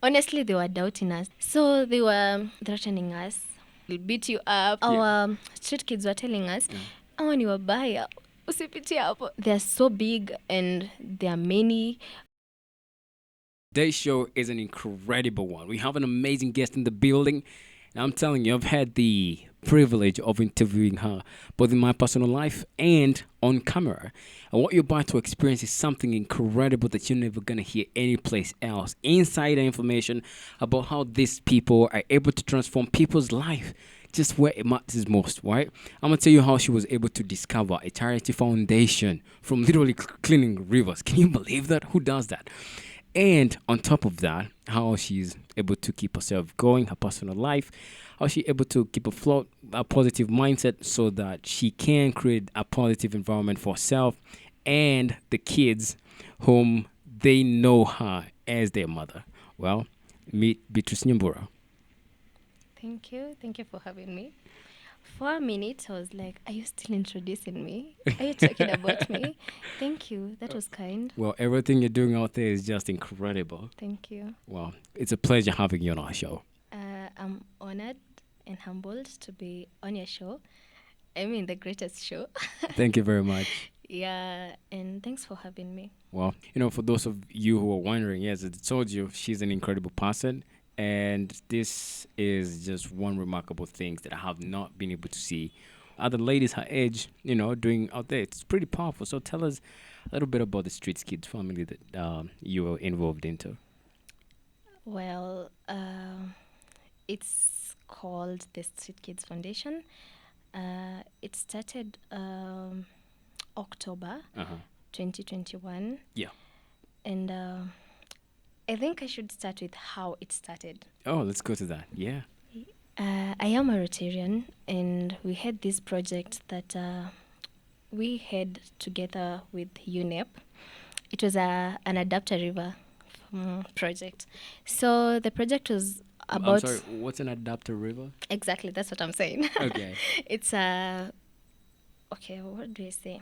Honestly, they were doubting us. So they were threatening us. We'll beat you up. Our street kids were telling us, "Oh, ni wabaya. Usipitie hapo." They're so big and there are many. Today's show is an incredible one. We have an amazing guest in the building. And I'm telling you, I've had the privilege of interviewing her, both in my personal life and on camera. And what you're about to experience is something incredible that you're never going to hear anyplace else. Insider information about how these people are able to transform people's life just where it matters most, right? I'm going to tell you how she was able to discover a charity foundation from literally cleaning rivers. Can you believe that? Who does that? And on top of that, how she's able to keep herself going, her personal life, how she's able to keep afloat a positive mindset so that she can create a positive environment for herself and the kids whom they know her as their mother. Well, meet Beatrice Nyambura. Thank you. Thank you for having me. For a minute, I was like, "Are you still introducing me? Are you talking about me?" Thank you. That was kind. Well, everything you're doing out there is just incredible. Thank you. Well, it's a pleasure having you on our show. I'm honored and humbled to be on your show. I mean, the greatest show. Thank you very much. Yeah, and thanks for having me. Well, for those of you who are wondering, yes, I told you she's an incredible person. And this is just one remarkable thing that I have not been able to see other ladies her age, doing out there. It's pretty powerful. So tell us a little bit about the Street Kids family that you were involved into. Well, it's called the Street Kids Foundation. It started October Uh-huh. 2021. Yeah. And I think I should start with how it started. Oh, let's go to that. Yeah. I am a Rotarian, and we had this project that we had together with UNEP. It was an adapter river project. So the project was I'm about... sorry, what's an adapter river? Exactly, that's what I'm saying. Okay. It's a... Okay, what do I say?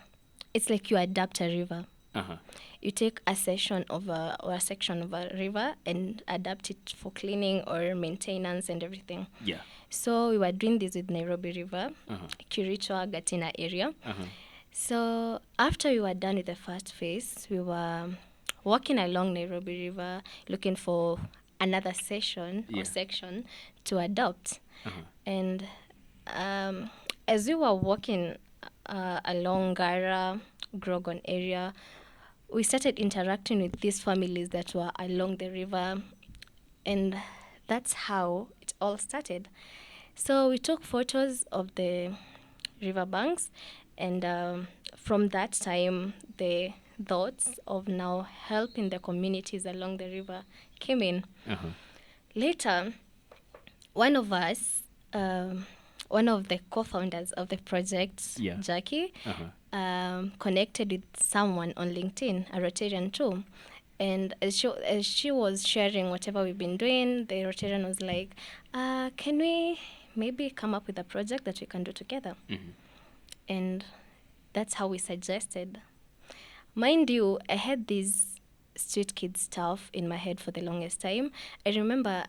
It's like you adapt a river. Uh-huh. You take a section of or a section of a river and adapt it for cleaning or maintenance and everything. Yeah. So we were doing this with Nairobi River, Uh-huh. Kirichwa, Gatina area. Uh-huh. So after we were done with the first phase, we were walking along Nairobi River looking for another session Yeah. or section to adopt. Uh-huh. And as we were walking along Gara, Grogon area, we started interacting with these families that were along the river, and that's how it all started. So we took photos of the riverbanks, and from that time, the thoughts of now helping the communities along the river came in. Uh-huh. Later, one of us, one of the co-founders of the project, Yeah. Jackie, Uh-huh. connected with someone on LinkedIn, a Rotarian too. And as she was sharing whatever we've been doing, the Rotarian was like, can we maybe come up with a project that we can do together? Mm-hmm. And that's how we suggested. Mind you, I had this street kid stuff in my head for the longest time. I remember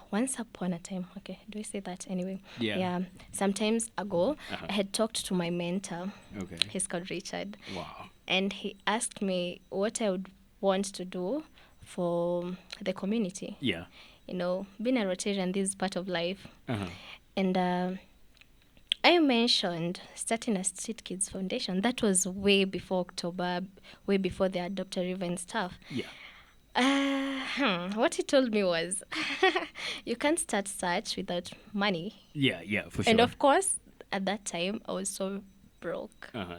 once upon a time, okay, do I say that anyway? Yeah. Yeah, sometimes ago, Uh-huh. I had talked to my mentor. Okay. He's called Richard. Wow. And he asked me what I would want to do for the community. Yeah. Being a Rotarian, this is part of life. Uh-huh. And I mentioned starting a Street Kids Foundation. That was way before October, way before the Adopt a River and stuff. Yeah. What he told me was, you can't start such without money. Yeah, for sure. And of course, at that time, I was so broke. Uh-huh.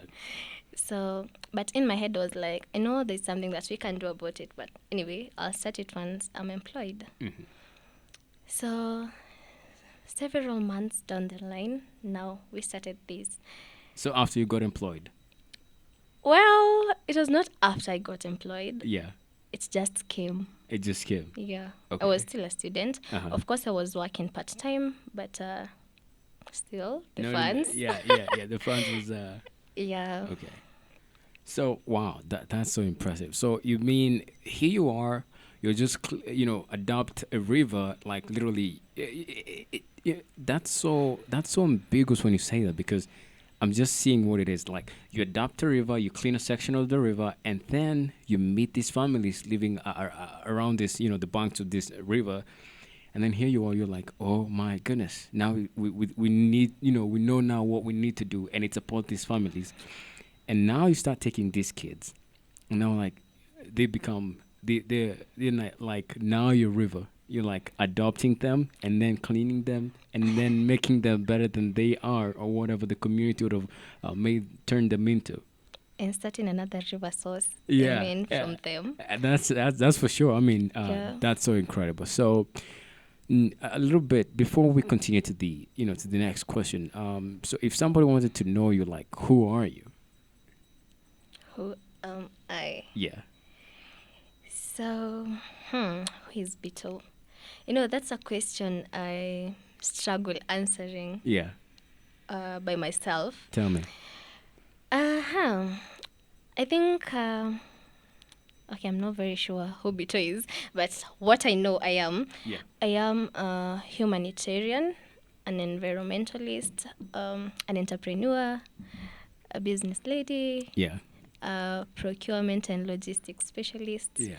So, but in my head, I was like, I know there's something that we can do about it. But anyway, I'll start it once I'm employed. Mm-hmm. So, several months down the line, now we started this. So after you got employed? Well, it was not after I got employed. Yeah. It just came. It just came. Yeah. Okay. I was still a student. Uh-huh. Of course, I was working part-time, but still, the No, funds. Yeah. The funds was Yeah. okay. So wow, that's so impressive. So you mean here you are, You just adopt a river like literally. That's so ambiguous when you say that because I'm just seeing what it is. Like you adopt a river, you clean a section of the river, and then you meet these families living around this, the banks of this river, and then here you are. You're like, oh my goodness! Now we need, we know now what we need to do, and it's support these families. And now you start taking these kids, and now like they become they're not like now your river. You're like adopting them and then cleaning them and then making them better than they are or whatever the community would have made turn them into. And starting another river source, I Yeah, mean, yeah. from them. That's for sure. I mean, Yeah. that's so incredible. So, a little bit before we continue to the next question. So if somebody wanted to know you, like, who are you? Who am I? Yeah, So, who is Beetle? That's a question I struggle answering yeah. by myself. Tell me. Uh-huh. I think, okay, I'm not very sure who Beetle is, but what I know Yeah, I am a humanitarian, an environmentalist, an entrepreneur, a business lady, yeah, a procurement and logistics specialist, yeah.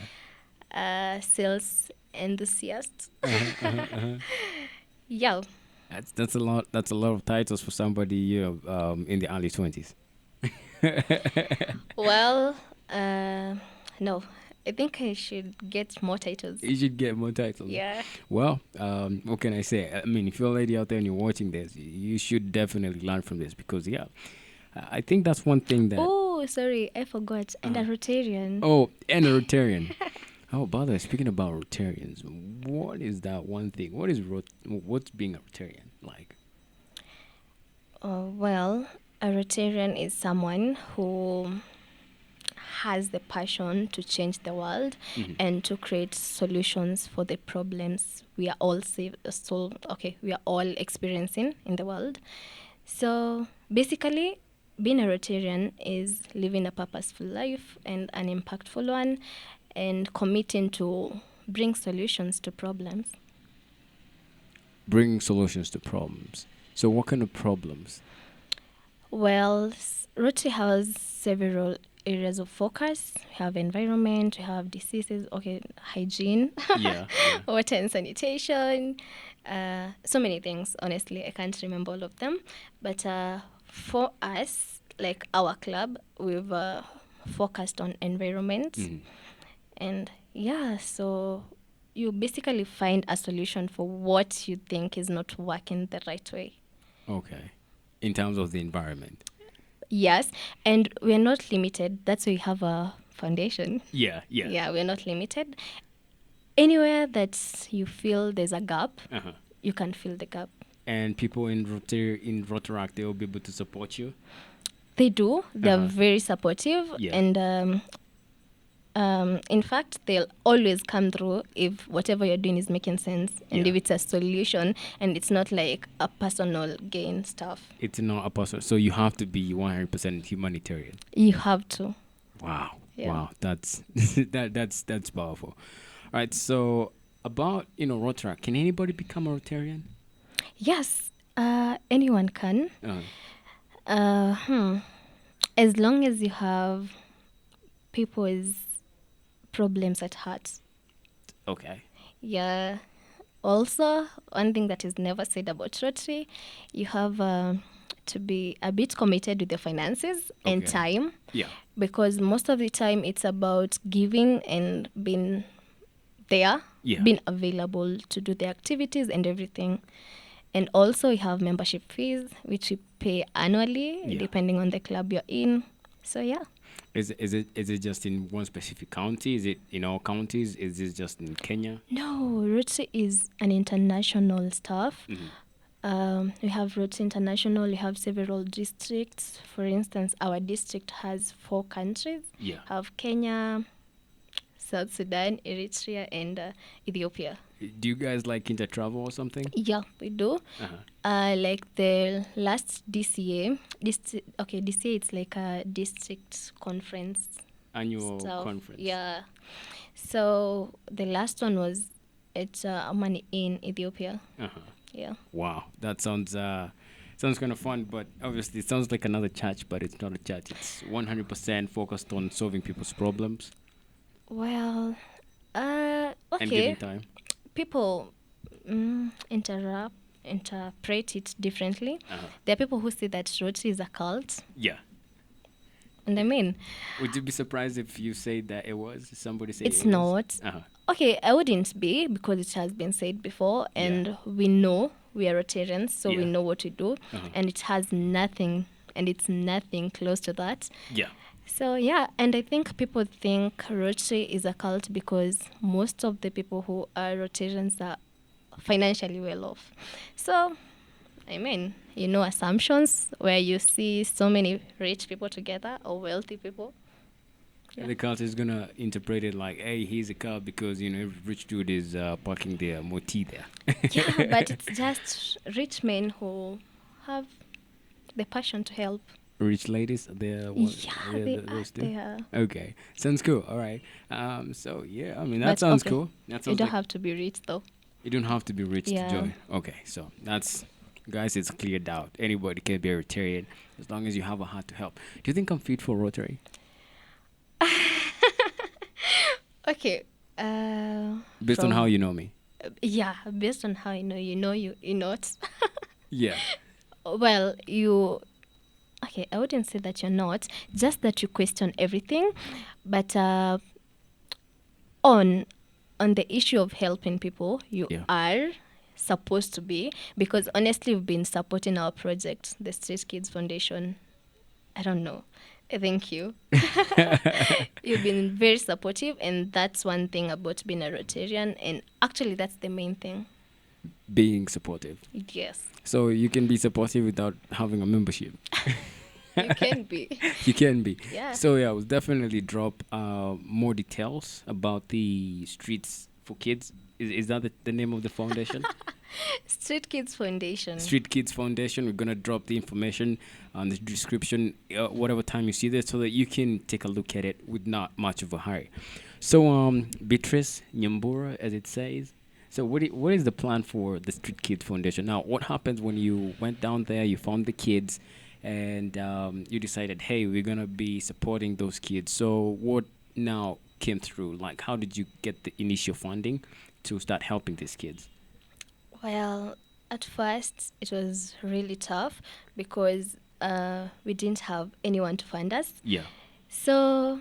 a sales enthusiast. Uh-huh. Yeah. That's a lot. That's a lot of titles for somebody in the early 20s. Well, no, I think I should get more titles. You should get more titles. Yeah. Well, what can I say? I mean, if you're a lady out there and you're watching this, you should definitely learn from this because, yeah, I think that's one thing that. Oh, sorry, I forgot. And a Rotarian. Oh, and a Rotarian. Oh, by the way, speaking about Rotarians, what is that one thing? What's being a Rotarian like? Well, a Rotarian is someone who has the passion to change the world Hmm. and to create solutions for the problems we are all we are all experiencing in the world. So basically, being a Rotarian is living a purposeful life and an impactful one, and committing to bring solutions to problems. Bringing solutions to problems. So, what kind of problems? Well, Rotary has several areas of focus. We have environment, we have diseases, okay, hygiene, Yeah, yeah. water and sanitation, so many things. Honestly, I can't remember all of them. But for us, like our club, we've focused on environment. Mhm. And yeah, so you basically find a solution for what you think is not working the right way. Okay. In terms of the environment. Yes, and we're not limited. That's why we have a foundation. Yeah, yeah. Yeah, we're not limited. Anywhere that you feel there's a gap, Uh-huh. you can fill the gap. And people in Rotaract, they will be able to support you. They do. They're Uh-huh. very supportive, Yeah. and in fact, they'll always come through if whatever you're doing is making sense, and Yeah. if it's a solution, and it's not like a personal gain stuff. It's not a person. So you have to be 100% humanitarian. You have to. Wow. Yeah. Wow. That's that's powerful. All right. So about Rotaract, can anybody become a Rotarian? Yes, anyone can. Uh, Uh, hmm. As long as you have people's problems at heart. okay. Yeah. Also, one thing that is never said about Rotary, you have to be a bit committed with the finances and Okay. time, Yeah. because most of the time it's about giving and being there, Yeah. being available to do the activities and everything. And also, you have membership fees, which you pay annually, Yeah. depending on the club you're in. So, yeah. Is it just in one specific county? Is it in all counties? Is it just in Kenya? No, Rotary is an international staff. Mhm. We have Rotary International, we have several districts. For instance, our district has 4 countries. Yeah. Have Kenya, South Sudan, Eritrea, and Ethiopia. Do you guys like inter-travel or something? Yeah, we do. Uh-huh. Like the last DCA, DCA it's like a district conference Annual stuff. conference. Yeah. So the last one was at Amani in Ethiopia. Uh-huh. Yeah. Wow, that sounds kind of fun, but obviously it sounds like another church, but it's not a church. It's 100% focused on solving people's problems Well, and giving okay. time. People interpret it differently. Uh-huh. There are people who say that Rotary is a cult, Yeah. and I mean, Would you be surprised if you say that it was? Somebody say it's it is? not. Uh-huh. Okay, I wouldn't be because it has been said before, Yeah. and we know we are Rotarians, so we Yeah. know what to do, Uh-huh. and it has nothing, and it's nothing close to that. Yeah. So yeah, and I think people think Rotary is a cult because most of the people who are Rotarians are financially well off. So I mean, assumptions where you see so many rich people together or wealthy people. Yeah. And the cult is gonna interpret it like, hey, he's a cult because every rich dude is parking their moti Yeah, there. but it's just rich men who have the passion to help. Rich ladies, they're what? Yeah, They're they are those two. there. Okay, sounds cool. All right. So yeah, I mean that But sounds okay, cool. That you sounds don't like have to be rich though. you don't have to be rich to Yeah. join. Okay, so that's guys, it's cleared out. Anybody can be a Rotarian as long as you have a heart to help. Do you think I'm fit for Rotary? Okay. Based on how From you know me. yeah, based on how you're not. Yeah. Well, you okay, I wouldn't say that you're not, just that you question everything. But on on the issue of helping people, you Yeah. are supposed to be, because honestly we've been supporting our project, the Street Kids Foundation. I don't know. Thank you. You've been very supportive, and that's one thing about being a Rotarian, and actually that's the main thing. Being supportive. Yes. So you can be supportive without having a membership. You can be. You can be. Yeah. So yeah, we'll definitely drop more details about the Streets for Kids. Is that the name of the foundation? Street Kids Foundation. Street Kids Foundation. We're gonna drop the information on the description, whatever time you see this, so that you can take a look at it with not much of a hurry. So Beatrice Nyambura, as it says. So what is the plan for the Street Kids Foundation? Now, what happens when you went down there, you found the kids, and you decided, hey, we're gonna be supporting those kids. So what now came through? Like, how did you get the initial funding to start helping these kids? Well, at first it was really tough because we didn't have anyone to fund us. Yeah. So,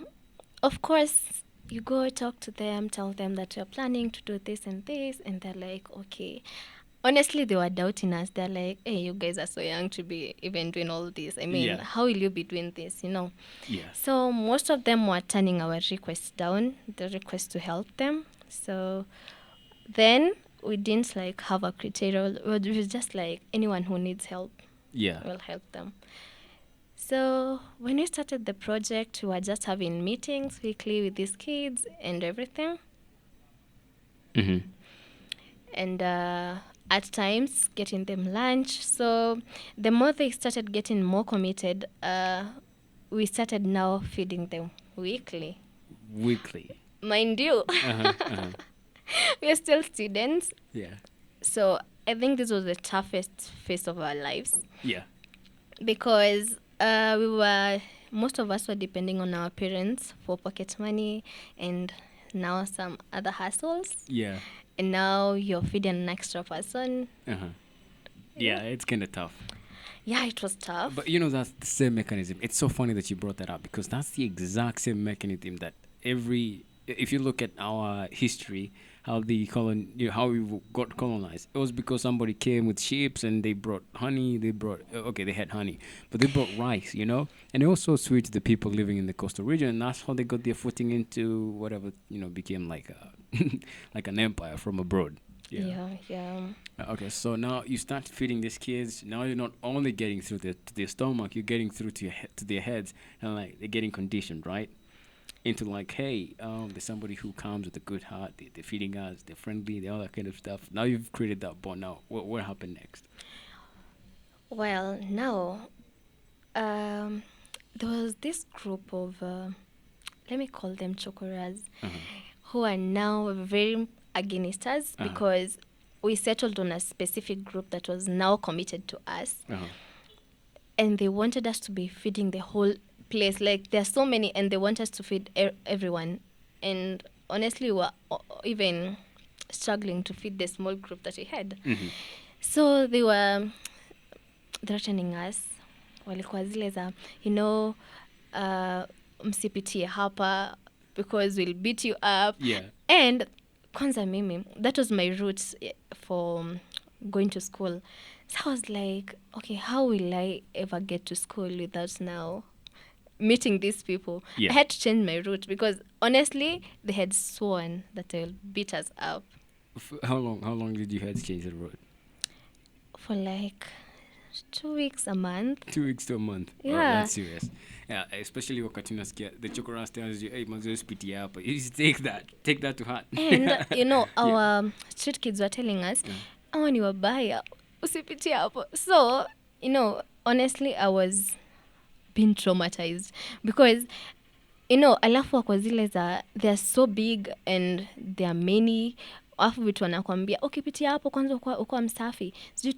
of course, you go talk to them, tell them that you're planning to do this, and they're like, okay. Honestly, they were doubting us. They're like, hey, you guys are so young to be even doing all this. I mean, Yeah. how will you be doing this? Yeah. So, most of them were turning our requests down, the request to help them. So, then we didn't like have a criteria. It was just like anyone who needs help, Yeah. we'll help them. So when we started the project, we were just having meetings weekly with these kids and everything. Mm-hmm. And at times getting them lunch. So the more they started getting more committed, we started now feeding them weekly. Weekly. Mind you, Uh-huh. Uh-huh. we are still students. Yeah. So I think this was the toughest phase of our lives Yeah. because most of us were depending on our parents for pocket money and now some other hustles. Yeah. And now you're feeding an extra person. Uh-huh. Yeah. Yeah, it's kind of tough. Yeah, it was tough. But that's the same mechanism. It's so funny that you brought that up because that's the exact same mechanism that if you look at our history, how how we got colonized, it was because somebody came with ships and they brought honey. Okay, they had honey, but they brought rice, and they also switched the people living in the coastal region, and that's how they got their footing into whatever became like like an empire from abroad. Yeah. Yeah. Okay, so now you start feeding these kids. Now you're not only getting through to their stomach, you're getting through to their heads, and like they're getting conditioned, right? Into like, hey, there's somebody who comes with a good heart. They're feeding us. They're friendly. All that kind of stuff. Now you've created that bond. Now, what happened next? Well, now um, there was this group of let me call them chokoras, Uh-huh. who are now very against us Uh-huh. because we settled on a specific group that was now committed to us, Uh-huh. and they wanted us to be feeding the whole place. Like there are so many, and they want us to feed everyone. And honestly, we were even struggling to feed the small group that we had. Mm-hmm. So they were threatening us, walikuwa zile za, you know, uh, msipitie hapa because we'll beat you up. Yeah. And kwanza mimi, that was my route for going to school. So I was like, okay, how will I ever get to school without now meeting these people? I Yeah. had to change my route because honestly, they had sworn that they'll beat us up How long? How long did you have to change the road? for like 2 weeks, a month. 2 weeks to a month. Oh, Yeah. that's serious. Yeah, especially wakati unasikia the chokoras tells you, hey, manzo usipitie hapa. You just take that to heart. And you know, Yeah. our street kids were telling us, Yeah. "Awa ni wabaya, usipitie hapo." So, you know, honestly, I was being traumatized because, you know, alafu wako zile za, they are so big and there are many. Alafu vitu wanakwambia, ukipitia hapo kwanza ukuwa msafi, sijui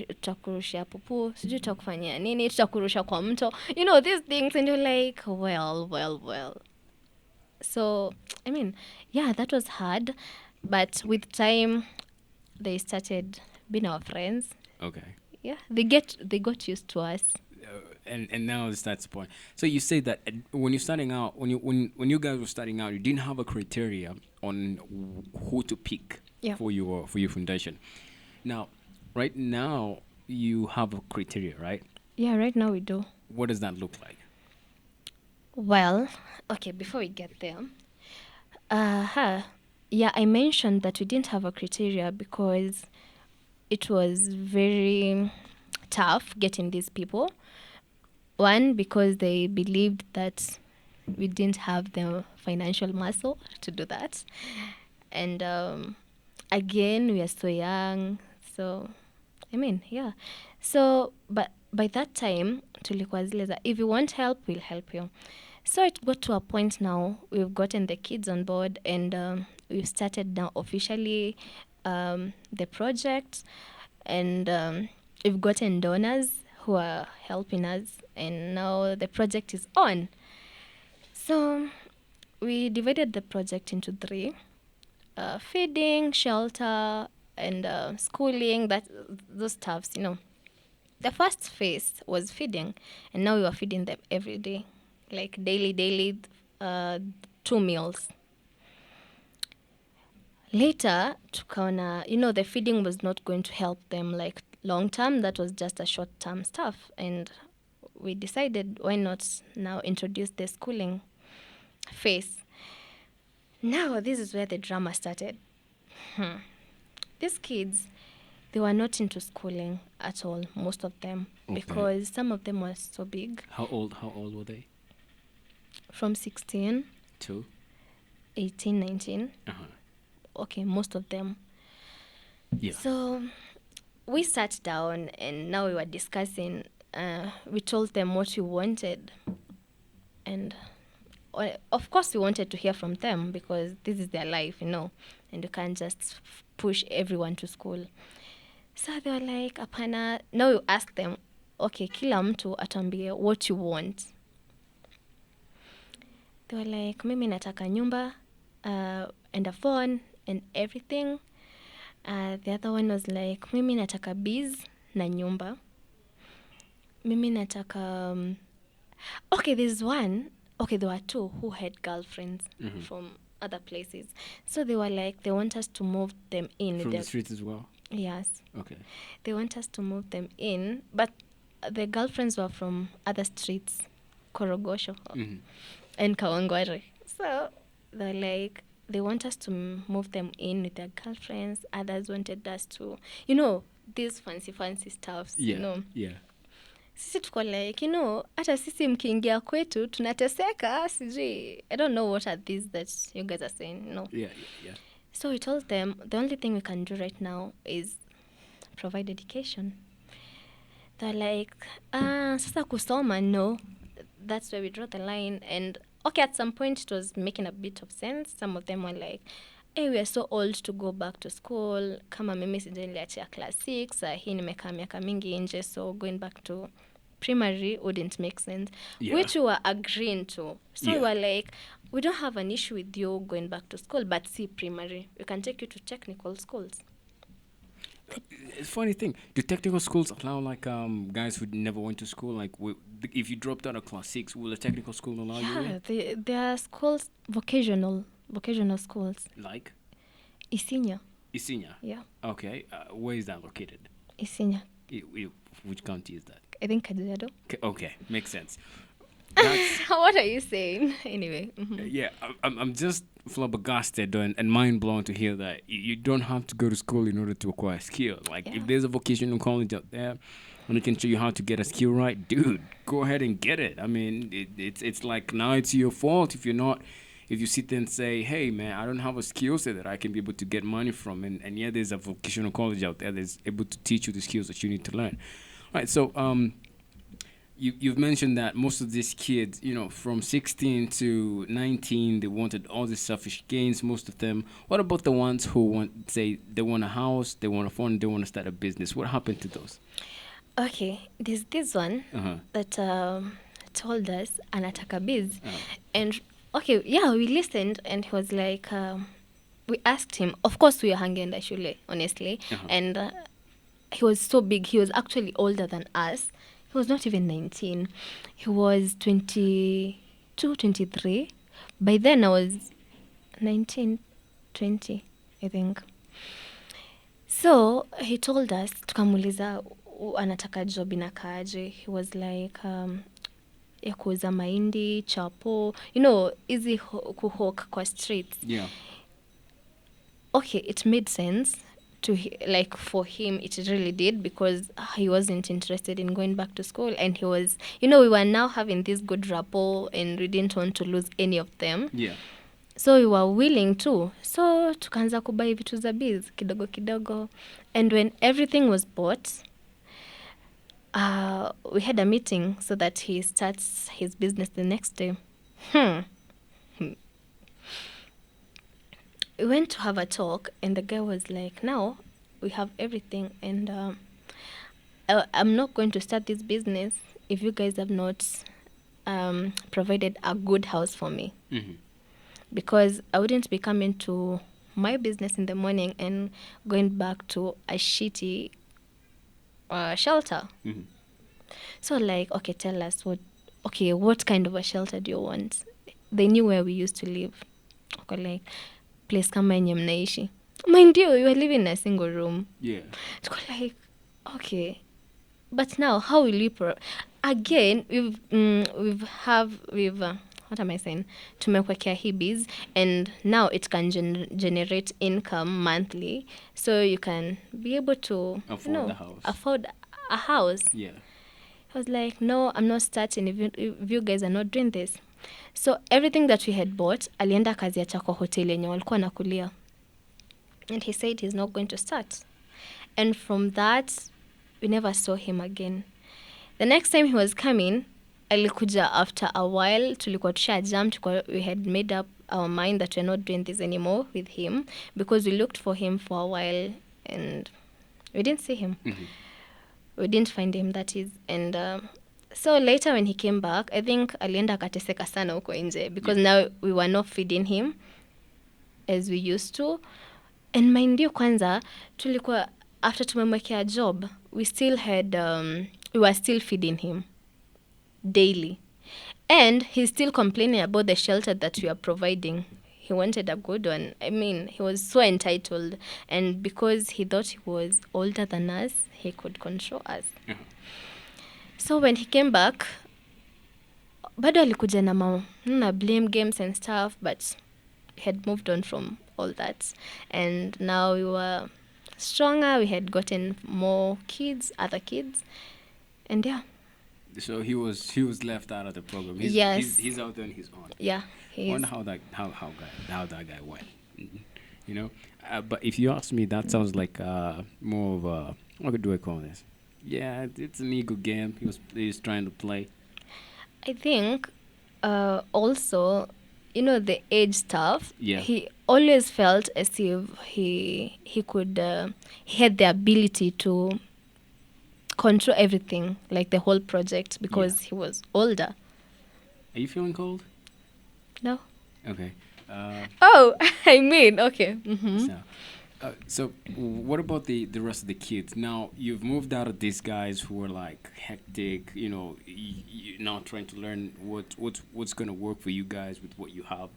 tutakurushia pupu, sijui tutakufanyia nini, tutakurusha kwa mto. You know, these things, and you're like, well. So, I mean, yeah, that was hard. But with time, they started being our friends. Okay. Yeah, they got used to us. And now that's the point. So you say that when you're starting out, when you guys were starting out, you didn't have a criteria on who to pick Yeah. for your foundation. Now, right now you have a criteria, right? Yeah, right now we do. What does that look like? Well, okay, before we get there, yeah, I mentioned that we didn't have a criteria because it was very tough getting these people. One, because they believed that we didn't have the financial muscle to do that. And again, we are so young. So, I mean, yeah. So, but by that time, tulikuwa zile za, if you want help, we'll help you. So it got to a point now, we've gotten the kids on board, and we've started now officially the project, and we've gotten donors who are helping us, and now the project is on. So we divided the project into three: feeding, shelter, and schooling. That those stuffs, you know. The first phase was feeding, and now we were feeding them every day, like daily, uh, 2 meals. Later, tukaona, you know, the feeding was not going to help them like long term. That was just a short term stuff, and we decided why not now introduce the schooling phase. Now this is where the drama started. These kids, they were not into schooling at all, most of them, Okay. because some of them were so big, How old? How old were they? from 16, Two. 18, 19. Uh-huh. Okay, most of them. Yeah. So we sat down and now we were discussing. We told them what we wanted. And of course, we wanted to hear from them because this is their life, you know, and you can't just push everyone to school. So they were like, apana. Now you ask them, okay, kila mtu atuambie what you want. They were like, mimi nataka nyumba, and a phone and everything. The other one was like, mimi nataka bees na nyumba. Mimi nataka... okay, there's one. Okay, there were two who had girlfriends from other places. So they were like, they want us to move them in. From the streets as well. Yes. Okay. They want us to move them in. But the girlfriends were from other streets, Korogosho and Kawangware. So they're like, they want us to move them in with their girlfriends. Others wanted us to, you know, these fancy stuffs, Yeah. you know. Yeah. Sisi tuko like, you know, hata sisi mkiingia kwetu tunateseka, sijui. I don't know what are these that you guys are saying, no. Yeah. So we told them the only thing we can do right now is provide education. They're like, sasa kusoma, no. That's where we draw the line. And Okay, at some point it was making a bit of sense. Some of them were like, hey, we are so old to go back to school. Kama mimi sijaliachia class 6, hii nimekaa miaka mingi nje, so going back to primary wouldn't make sense, Yeah. which we were agreeing to. So we Yeah. were like, we don't have an issue with you going back to school, but see primary. We can take you to technical schools. It's funny thing. Do technical schools allow like guys who never went to school? Like, if you dropped out of class 6, will a technical school allow you in? Yeah, they are schools, vocational schools. Like Isinya, Isinya. yeah, Okay. Where is that located? Isinya. Which county is that? I think Kajiado. Okay, makes sense. That's What are you saying? Anyway. yeah. I'm just flabbergasted and mind blown to hear that you don't have to go to school in order to acquire skill. Like Yeah. if there's a vocational college out there and it can show you how to get a skill right, dude, go ahead and get it. I mean, it's like now it's your fault if you're not. If you sit there and say, hey, man, I don't have a skill set that I can be able to get money from, and yeah, there's a vocational college out there that's able to teach you the skills that you need to learn. All right, so you've mentioned that most of these kids, from 16 to 19, they wanted all these selfish gains, most of them. What about the ones who say, they want a house, they want a phone, they want to start a business? What happened to those? Okay, there's this one Uh-huh. that told us anataka biz. Oh. And okay, yeah, we listened and he was like, we asked him, of course we were hanging shule, honestly. Uh-huh. And he was so big, he was actually older than us. He was not even 19. He was 22, 23. By then I was 19, 20, I think. So he told us, tukamuliza anataka job inakaaje. He was like, ya kuuza mahindi, chapo, easy kuhawk kwa streets. Yeah. Okay, it made sense like for him. It really did, because he wasn't interested in going back to school, and he was, we were now having this good rapport and we didn't want to lose any of them. Yeah. So we were willing to. So tukaanza kubai vitu za biz kidogo kidogo, and when everything was bought, we had a meeting so that he starts his business the next day. We went to have a talk, and the guy was like, now we have everything, and I'm not going to start this business if you guys have not provided a good house for me. Mm-hmm. Because I wouldn't be coming to my business in the morning and going back to a shitty shelter. Mm-hmm. So like, okay, tell us what kind of a shelter do you want? They knew where we used to live. Okay, like place kama yenye mnaishi. Mind you were living in a single room. Yeah. Tuko like, okay, but now how will we again, we've what am I saying? Tumekwekea hibis, and now it can generate income monthly, so you can be able to afford a house. Yeah. I was like, no, I'm not starting if you guys are not doing this. So everything that we had bought, alienda kaziacha kwa hoteli yenye walikuwa nakulia. And he said he's not going to start. And from that, we never saw him again. The next time he was coming, alikuja after a while. Tulikuwa tusha jam, we had made up our mind that we're not doing this anymore with him, because we looked for him for a while and we didn't see him. Mm-hmm. We didn't find him, that is. And so later when he came back, I think alienda akateseka sana huko nje, because now we were not feeding him as we used to. And mind you, kwanza tulikuwa, after tumemwekea job, we still had we were still feeding him daily, and he's still complaining about the shelter that we are providing. He wanted a good one. I mean, he was so entitled, and because he thought he was older than us, he could control us. Uh-huh. So when he came back, bado alikuja na blame games and stuff, but we had moved on from all that, and now we were stronger. We had gotten more kids, other kids, and yeah. So he was left out of the program. Yes. He's out there on his own. Yeah, he is. Wonder how that guy went. But if you ask me, that sounds like more of a, what do I call this? Yeah, it's an ego game. He's trying to play. I think Also, the age stuff. Yeah. He always felt as if he could he had the ability to control everything, like the whole project, Yeah. because he was older. Are you feeling cold? No. Okay. Uh, Oh, I mean, okay. so, so what about the rest of the kids? Now you've moved out of these guys who were like hectic. Now trying to learn what's gonna work for you guys with what you have.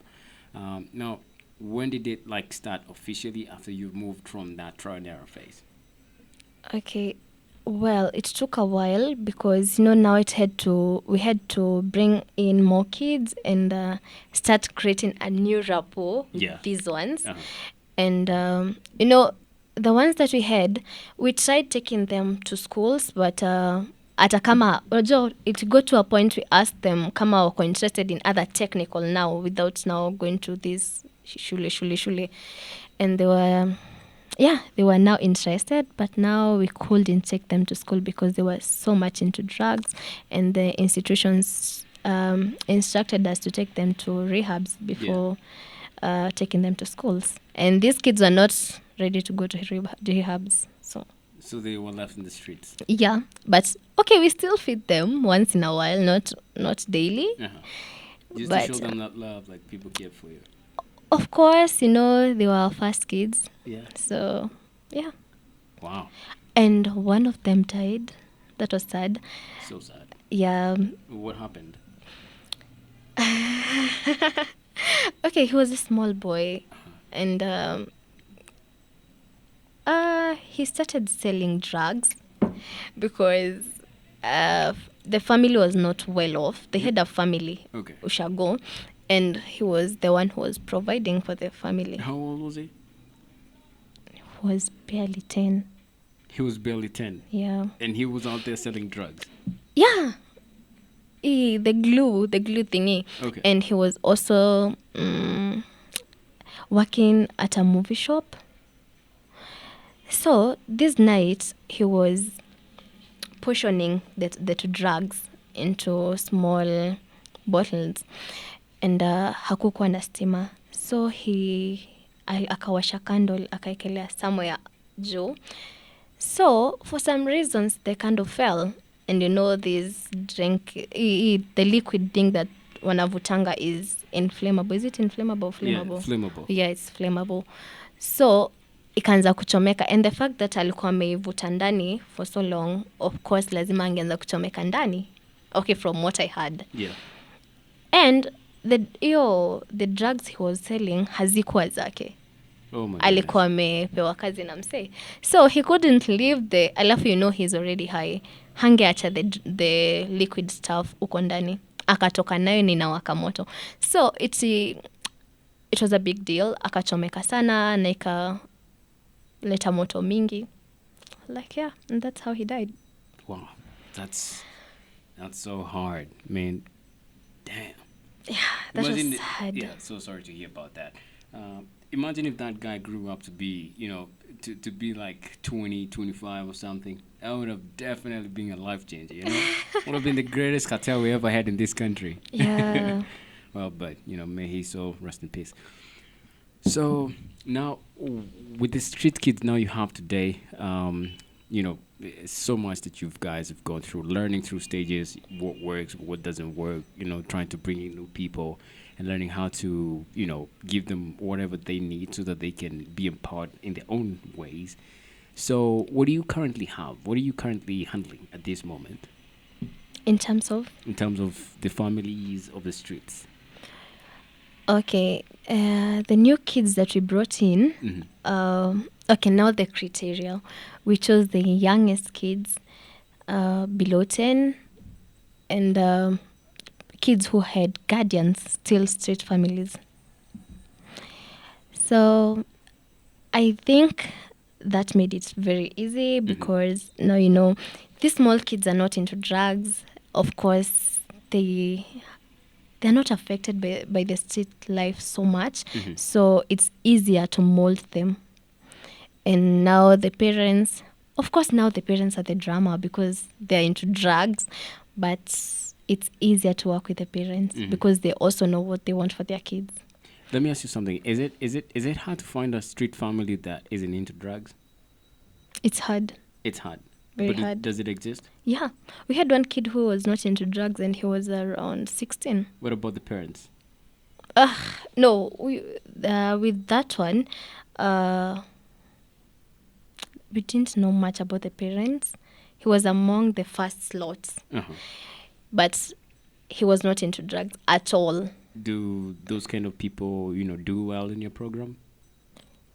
Now, when did it like start officially after you've moved from that trial and error phase? Okay. Well, it took a while because now we had to bring in more kids and start creating a new rapport Yeah. with these ones. Uh-huh. And the ones that we had, we tried taking them to schools, but hata kama unajua, it got to a point we asked them kama wako interested in other technical now without now going to this shule, and they were now interested, but now we couldn't take them to school because they were so much into drugs, and the institutions instructed us to take them to rehabs Yeah. before taking them to schools. And these kids were not ready to go to rehabs. So, So they were left in the streets. yeah. But, okay, we still feed them once in a while, not daily. Uh-huh. Just to show But, them that love, like people care for you. of course, they were our first kids. Yeah. So, yeah. Wow. And one of them died. That was sad. So sad. Yeah. What happened? Okay, he was a small boy, and he started selling drugs because the family was not well off. They had a family, Okay. Ushago, and he was the one who was providing for the family. How old was he? He was barely 10. He was barely 10. Yeah. And he was out there selling drugs. Yeah. The glue thingy. Okay. And he was also working at a movie shop. So this night he was portioning the two drugs into small bottles, and hakukuwa na stima, so akawasha candle akaekelea somewhere juu. So for some reasons the candle fell, and this drink, the liquid thing that wanavutanga is inflammable. Is it inflammable? Flammable? Yeah, flammable. Yeah, it's flammable. So ikaanza kuchomeka, and the fact that alikuwa ameivuta ndani for so long, of course lazima angeanza kuchomeka ndani. Okay, from what I heard. Yeah. And the drugs he was selling hazikuwa zake. Oh my Alikuwa goodness. amepewa kazi na msee, so he couldn't leave alafu he's already high, hangeacha the liquid stuff uko ndani, akatoka nayo ninawaka moto. So it was a big deal, akachomeka sana na ikaleta moto mingi, like, yeah, and that's how he died. Wow. That's so hard. I mean, damn. That Imagine was sad. Yeah, so sorry to hear about that. Imagine if that guy grew up to be, to be like 20, 25 or something. That would have definitely been a life changer, Would have been the greatest cartel we ever had in this country. Yeah. Well, but, may he so rest in peace. So now, with the street kids now you have today, so much that you guys have gone through, learning through stages, what works, what doesn't work, trying to bring in new people and learning how to, give them whatever they need so that they can be empowered in their own ways. So what do you currently have? What are you currently handling at this moment? In terms of? In terms of the families of the streets. Okay, the new kids that we brought in, okay, now the criteria. We chose the youngest kids, below 10, and kids who had guardians, still street families. So I think that made it very easy because now, these small kids are not into drugs. Of course, they're not affected by the street life so much, so it's easier to mold them. And now the parents are the drama because they're into drugs, but it's easier to work with the parents because they also know what they want for their kids. Let me ask you something. Is it hard to find a street family that isn't into drugs? It's hard, It's hard. very But hard. does it exist? Yeah, we had one kid who was not into drugs and he was around 16. What about the parents? No, with that one, uh, we didn't know much about the parents. He was among the first slots, Uh-huh. but he was not into drugs at all. Do those kind of people, do well in your program?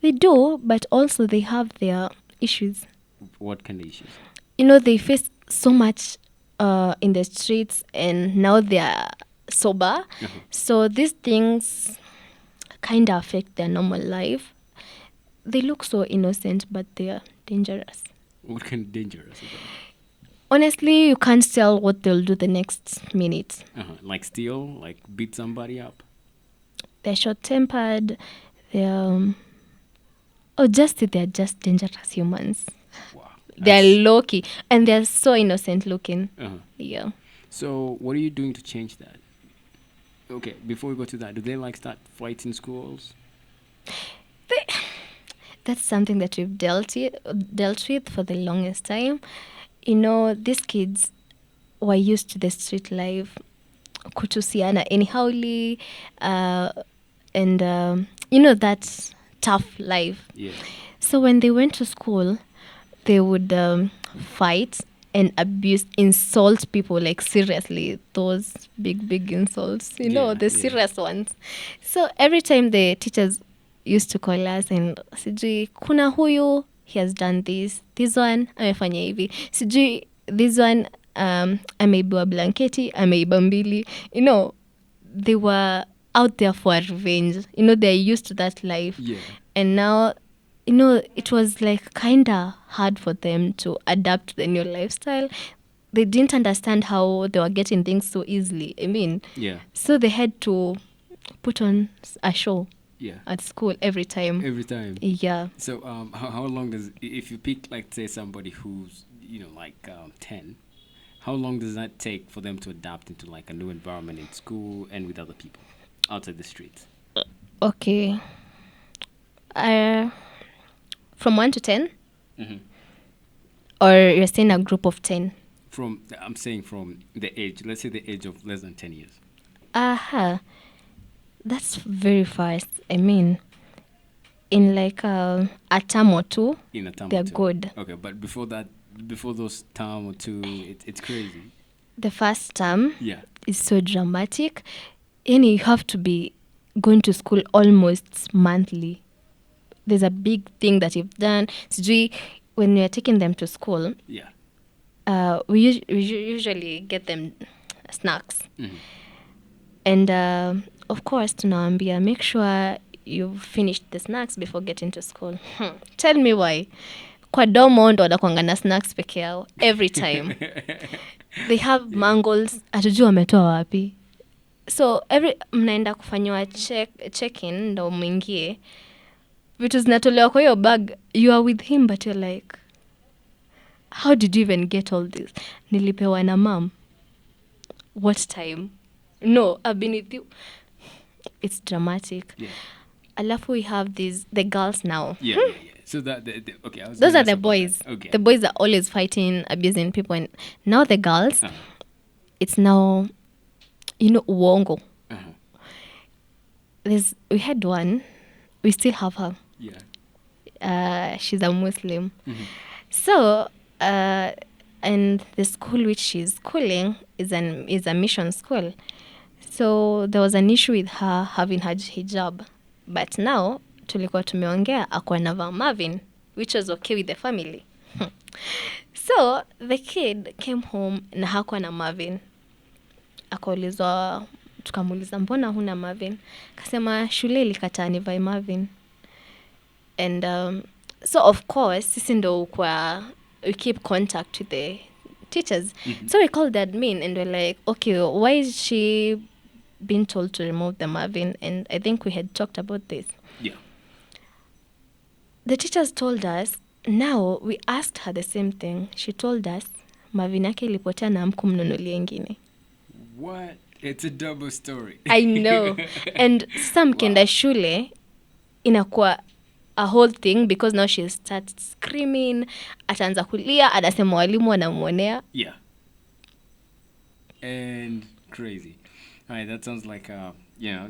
They do, but also they have their issues. What kind of issues? They face so much in the streets and now they are sober. So these things kind of affect their normal life. They look so innocent, but they are dangerous. What kind of dangerous is Honestly, you can't tell what they'll do the next minute. that? Like steal, like beat somebody up. They're short-tempered. They're they're just dangerous humans. Wow. They're That's- low-key and they're so innocent looking. uh-huh. Yeah. So what are you doing to change that? Okay, before we go to that, do they like start fights in schools? That's something that we've dealt with for the longest time. These kids were used to the street life, kutusiana anyhowly, and that tough life. Yeah. So when they went to school, they would fight and abuse, insult people, like seriously, those big insults, Yeah, the yeah. serious ones. So every time the teachers used to call us and sijui kuna huyu, he has done this one amefanya hivi, sijui this one ameibiwa blanketi, ameiba mbili, they were out there for revenge. They're used to that life. Yeah. And now, it was like kind of hard for them to adapt to the new lifestyle. They didn't understand how they were getting things so easily. I mean, Yeah. so they had to put on a show Yeah. at school every time. Every time. Yeah. So how long does, if you pick, like, say somebody who's 10, how long does that take for them to adapt into like a new environment in school and with other people outside the streets? Okay. From 1 to 10? Mm-hmm. Or you're saying a group of 10? I'm saying from the age, let's say the age of less than 10 years. That's very fast. I mean, in like a term or two, In a term they're or two. good. Okay, but before that, before those term or two, it's crazy. The first term Yeah. is so dramatic. And you have to be going to school almost monthly. There's a big thing that you've done. Sijui, when you're taking them to school, Yeah. we usually get them snacks. Mhm. And of course, tunawaambia, make sure you've finished the snacks before getting to school. Tell me why. Kwa domo ndo wanakuanga na snacks peke yao every time. They have mangles, hatujui wametoa wapi. So mnaenda kufanyiwa check-in ndo mwingie. Vitu zinatolewa kwa hiyo bag, you are with him but you're like, how did you even get all this? Nilipewa na mom. What time? No, I've been with you. It's dramatic. Yeah. Alafu we have the girls now. Yeah. So okay. Those are the boys. Okay. The boys are always fighting, abusing people. And now the girls, Uh-huh. it's now, uongo. Uh-huh. We had one. We still have her. Yeah. She's a Muslim. Mhm. So, and the school which she's schooling is a mission school. So there was an issue with her having her hijab. But now, tulikuwa tumeongea akuwa anavaa Marvin, which was okay with the family. So the kid came home na hakuwa na Marvin. Tukamuuliza mbona huna Marvin? Kasema shule ilikataa nivae Marvin. And so of course, sisi ndo we keep contact with the teachers. Mhm. So we called the admin and we're like, okay, why is she being told to remove the Marvin? And I think we had talked about this. Yeah. The teachers told us, now we asked her the same thing. She told us, Marvin yake ilipotea na hamkumnunulia ingine. What? It's a double story. I know. And sasa mkienda Wow. shule inakuwa a whole thing because now she starts screaming, ataanza kulia, anasema walimu wanamwonea. Yeah. And crazy. All right, that sounds like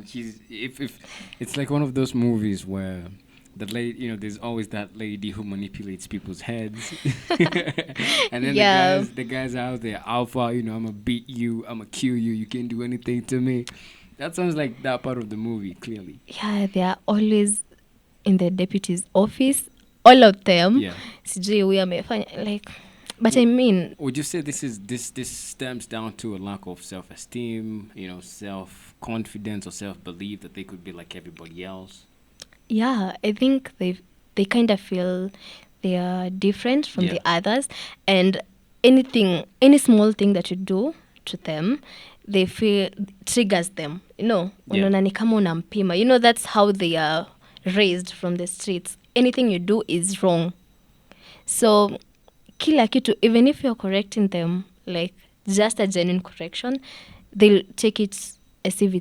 she's if it's like one of those movies where the lady, there's always that lady who manipulates people's heads, and then Yeah. the guys out there, alpha, I'm gonna beat you, I'm gonna kill you, you can't do anything to me. That sounds like that part of the movie, clearly. Yeah, they are always in the deputy's office, all of them. Yeah. Sijui huyu amefanya like, but I mean, Would you say this stems down to a lack of self-esteem, self-confidence or self-belief that they could be like everybody else? yeah, I think they kind of feel they are different from Yeah. the others, and any small thing that you do to them, they feel triggers them. Yeah. Unaona ni kama unampima. That's how they are raised from the streets. Anything you do is wrong. So kila kitu, even if you're correcting them, like just a genuine correction, they'll take it as if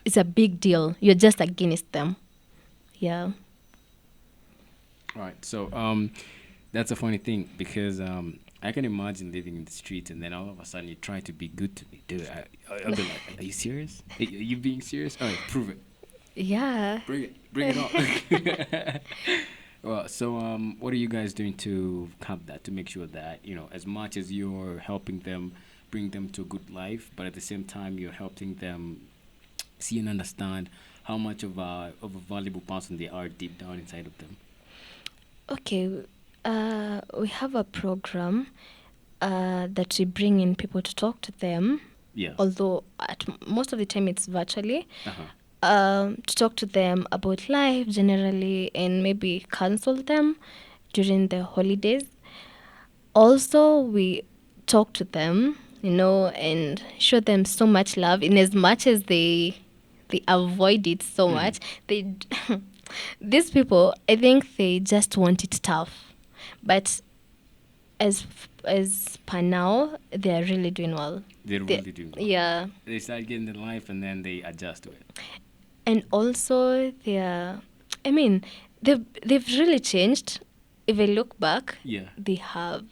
it's a big deal. You're just against them. Yeah. Right. So that's a funny thing because I can imagine living in the street and then all of a sudden you try to be good to me, dude. I'll be like, are you serious? Are you being serious? All right, prove it. Yeah. Bring it on. Well, so what are you guys doing to have that, to make sure that as much as you're helping them bring them to a good life, but at the same time you're helping them see and understand how much of a valuable person they are deep down inside of them? Okay. We have a program that we bring in people to talk to them, Yeah. although most of the time it's virtually, Uh-huh. to talk to them about life generally and maybe counsel them during the holidays. Also, we talk to them, and show them so much love in as much as they avoid it so much. They these people, I think they just want it tough. But as per now, they are really doing well. They're They- really doing well. Yeah. They start getting the life and then they adjust to it. And also I mean, they've really changed. If I look back, Yeah. they have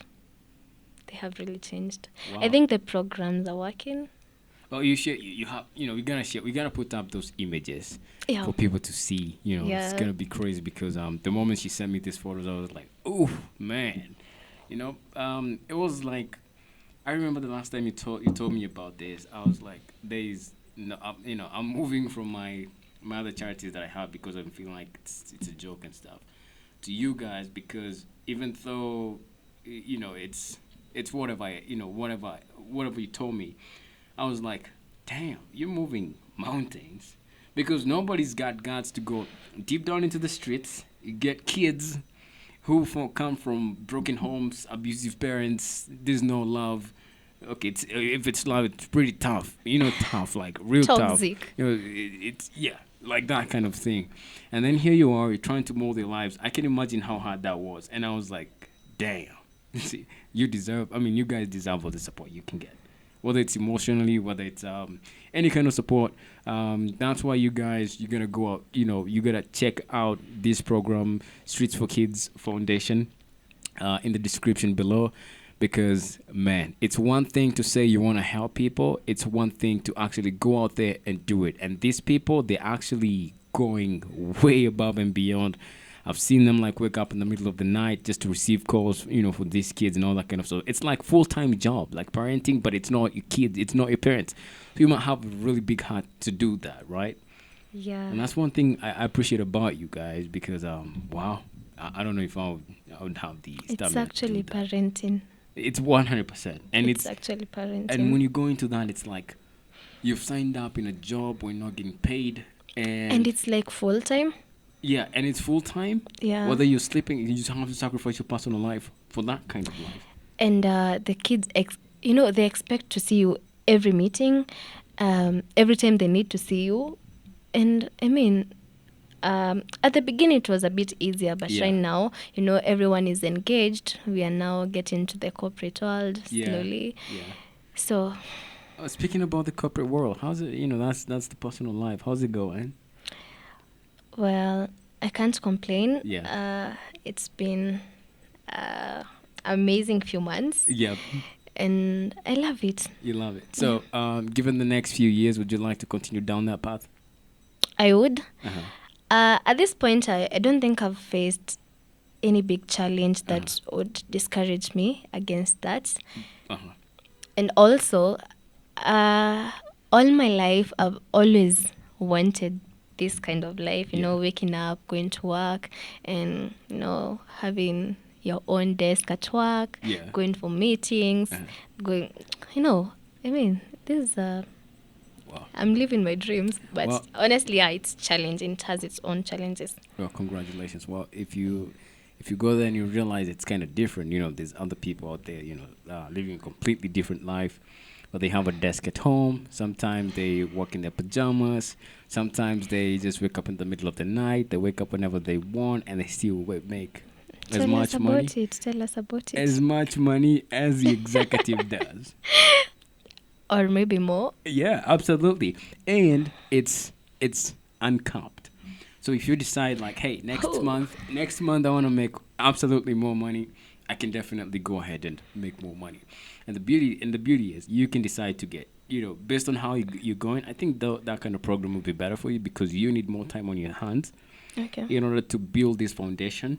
really changed. Wow. I think the programs are working. Well, you share. You have. We're gonna share. We're gonna put up those images Yeah. for people to see. It's Yeah. gonna be crazy because the moment she sent me these photos, I was like, oh man, it was like, I remember the last time you told me about this. I was like, I'm moving from my other charities that I have because I'm feeling like it's a joke and stuff to you guys because even though it's whatever you told me, I was like, damn, you're moving mountains because nobody's got guts to go deep down into the streets, get kids who come from broken homes, abusive parents. There's no love. Okay, if it's love, it's pretty tough. Tough, like real Toxic. tough. It's yeah, like that kind of thing. And then here you are, you're trying to mold their lives. I can imagine how hard that was. And I was like, damn. See, you deserve. I mean, you guys deserve all the support you can get, whether it's emotionally, whether it's any kind of support. That's why you're gonna go out. You gotta check out this program, Streets for Kids Foundation, in the description below. Because man, it's one thing to say you want to help people. It's one thing to actually go out there and do it. And these people, they're actually going way above and beyond. I've seen them like wake up in the middle of the night just to receive calls, for these kids and all that kind of stuff. It's like full-time job, like parenting, but it's not your kids, it's not your parents. So you might have a really big heart to do that, right? Yeah. And that's one thing I appreciate about you guys because wow, I don't know if I would have the stamina. It's actually to do that. parenting. It's 100%, and It's actually parenting. and when you go into that, it's like you've signed up in a job where you're not getting paid, and it's like full time. yeah, and it's full time. Yeah. Whether you're sleeping, you just have to sacrifice your personal life for that kind of life. And the kids, they expect to see you every meeting, every time they need to see you. And I mean, at the beginning it was a bit easier, but Yeah. right now, everyone is engaged. We are now getting to the corporate world Yeah. slowly. Yeah. So Speaking about the corporate world, how's it? That's the personal life. How's it going? Well, I can't complain. Yeah. It's been uh, amazing few months, Yeah, and I love it. you love it. Yeah, So, given the next few years, would you like to continue down that path? I would. Uh huh. At this point, I don't think I've faced any big challenge Uh huh. that would discourage me against that. Uh huh. And also, uh, all my life, I've always wanted this kind of life, Yeah. waking up, going to work, and, having your own desk at work, Yeah. going for meetings, Uh-huh. going, you know, I mean, this is, Wow. I'm living my dreams, but Well, honestly, yeah, it's challenging. It has its own challenges. well, congratulations. Well, if you go there and you realize it's kind of different, there's other people out there, living a completely different life. But they have a desk at home. Sometimes they work in their pajamas. Sometimes they just wake up in the middle of the night. They wake up whenever they want, and they still make as Tell us much money about it. Tell us about as it. much money as the executive does. Or maybe more. Yeah, absolutely. And it's uncapped. So if you decide like, hey, Oh, next month I want to make absolutely more money, I can definitely go ahead and make more money. And the beauty is you can decide to get, based on how you're going. I think that kind of program will be better for you because you need more time on your hands okay. in order to build this foundation,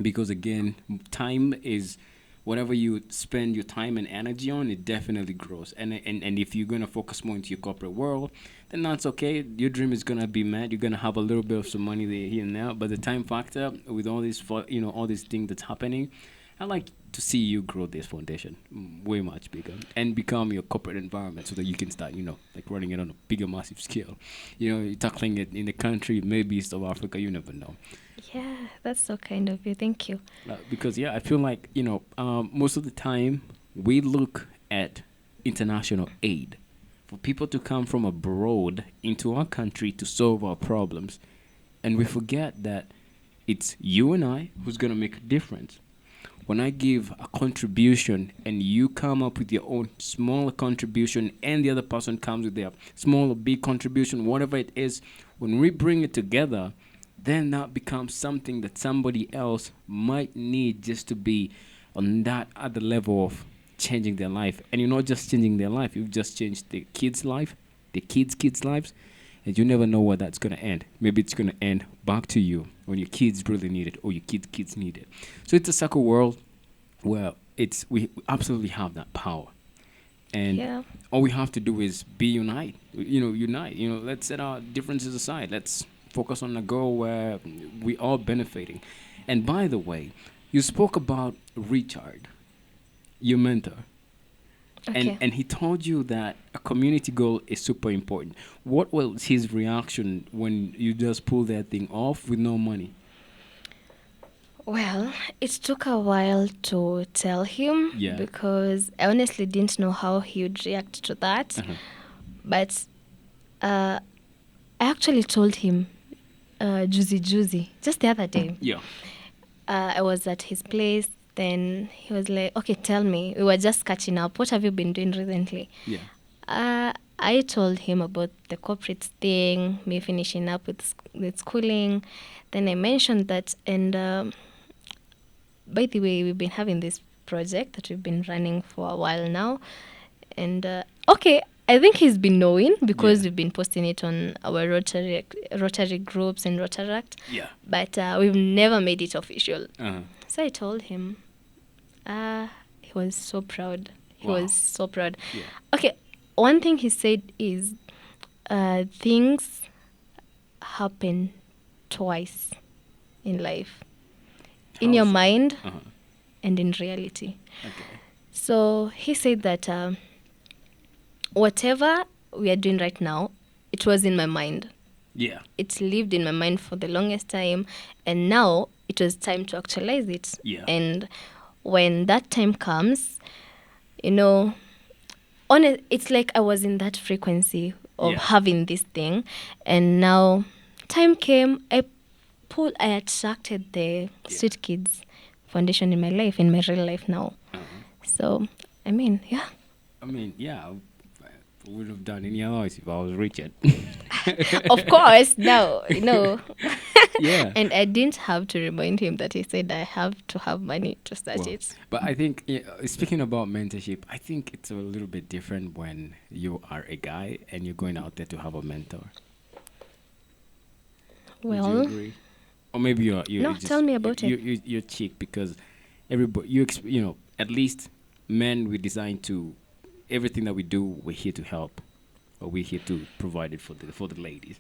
because again, time is whatever you spend your time and energy on, it definitely grows. And if you're going to focus more into your corporate world, then that's okay. Your dream is going to be met. You're going to have a little bit of some money there here and now, but the time factor with all this all these things that's happening, I like to see you grow this foundation way much bigger and become your corporate environment so that you can start, like running it on a bigger, massive scale. You're tackling it in the country, maybe east of Africa, you never know. Yeah, that's so kind of you. Thank you. Because yeah, I feel like most of the time we look at international aid for people to come from abroad into our country to solve our problems, and we forget that it's you and I who's gonna make a difference. When I give a contribution and you come up with your own smaller contribution and the other person comes with their small or big contribution, whatever it is, when we bring it together, then that becomes something that somebody else might need just to be on that other level of changing their life. And you're not just changing their life, you've just changed the kids' life, the kids' lives, and you never know where that's going to end. Maybe it's going to end back to you when your kids really need it or your kids need it. So it's a circle world where we absolutely have that power. And Yeah. all we have to do is be unite. Let's set our differences aside. Let's focus on a goal where we are benefiting. And by the way, you spoke about Richard, your mentor, and Okay. and he told you that a community goal is super important. What was his reaction when you just pulled that thing off with no money? Well, it took a while to tell him Yeah. because I honestly didn't know how he would react to that. Uh-huh. But I actually told him juicy, just the other day. Yeah. I was at his place. Then he was like, okay, tell me. We were just catching up. What have you been doing recently? Yeah. I told him about the corporate thing, me finishing up with schooling. Then I mentioned that, and by the way, we've been having this project that we've been running for a while now. And okay, I think he's been knowing because Yeah. we've been posting it on our Rotary groups and Rotaract, Yeah. but we've never made it official. Uh-huh. So I told him. He was so proud. He Wow. was so proud. Yeah. Okay, one thing he said is things happen twice in life, in How your so? mind Uh-huh. and in reality. Okay. So he said that whatever we are doing right now, it was in my mind. Yeah. It lived in my mind for the longest time, and now it was time to actualize it. Yeah. And when that time comes, you know, it's like I was in that frequency of Yeah. having this thing, and now time came. I attracted the Yeah. Sweet Kids Foundation in my life, in my real life now. Uh-huh. So, I mean, yeah. I mean, yeah, would have done any otherwise if I was Richard. Of course, no, no. Yeah. And I didn't have to remind him that he said I have to have money to start Well, it. but I think speaking about mentorship, I think it's a little bit different when you are a guy and you're going out there to have a mentor. Would you Well, agree? Or maybe you're no, tell just me about it. you're cheap because everybody you know, at least men, we designed to everything that we do, we're here to help, or we're here to provide it for the ladies,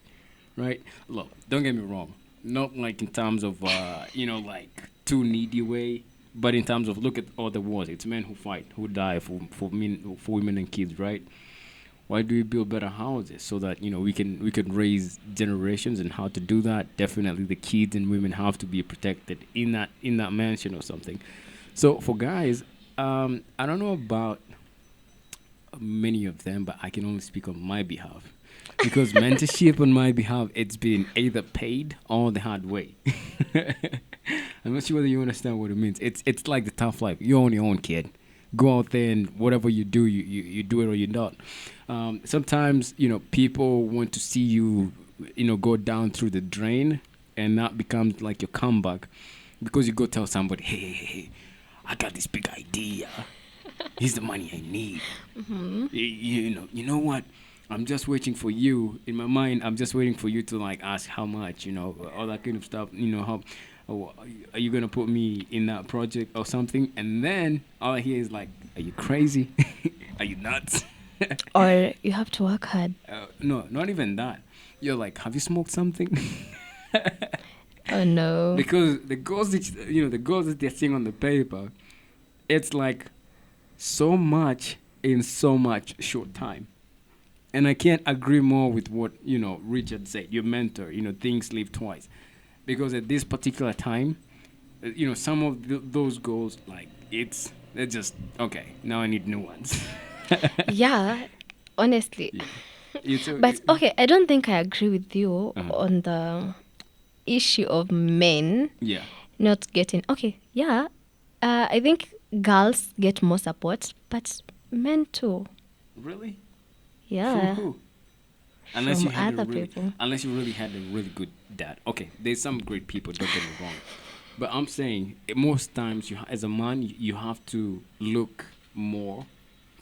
right? Look, don't get me wrong, not like in terms of like too needy way, but in terms of look at all the wars, it's men who fight, who die for women and kids, right? Why do we build better houses so that we can raise generations? And how to do that? Definitely, the kids and women have to be protected in that mansion or something. So for guys, I don't know about many of them, but I can only speak on my behalf because mentorship on my behalf, it's been either paid or the hard way. I'm not sure whether you understand what it means. It's like the tough life. You're on your own, kid. Go out there and whatever you do, you do it or you don't. Sometimes people want to see you go down through the drain and that becomes like your comeback because you go tell somebody, hey, I got this big idea. Here's the money I need. You know what? I'm just waiting for you. In my mind, I'm just waiting for you to like ask how much, all that kind of stuff. How oh, are you gonna put me in that project or something? And then all I hear is like, "Are you crazy? Are you nuts?" Or you have to work hard. No, not even that. You're like, "Have you smoked something?" Oh no. Because the goals that they're seeing on the paper, it's like so much in so much short time. And I can't agree more with what Richard said. Your mentor, things live twice, because at this particular time, some of those goals, like they're just okay. Now I need new ones. Yeah, honestly. Yeah. It's But okay, I don't think I agree with you uh on the issue of men Yeah. not getting. Okay, yeah. I think girls get more support, but men too. Really? From Yeah, who? Unless from you had a other really, people. unless you really had a really good dad. Okay, there's some great people. Don't get me wrong, but I'm saying most times as a man, you have to look more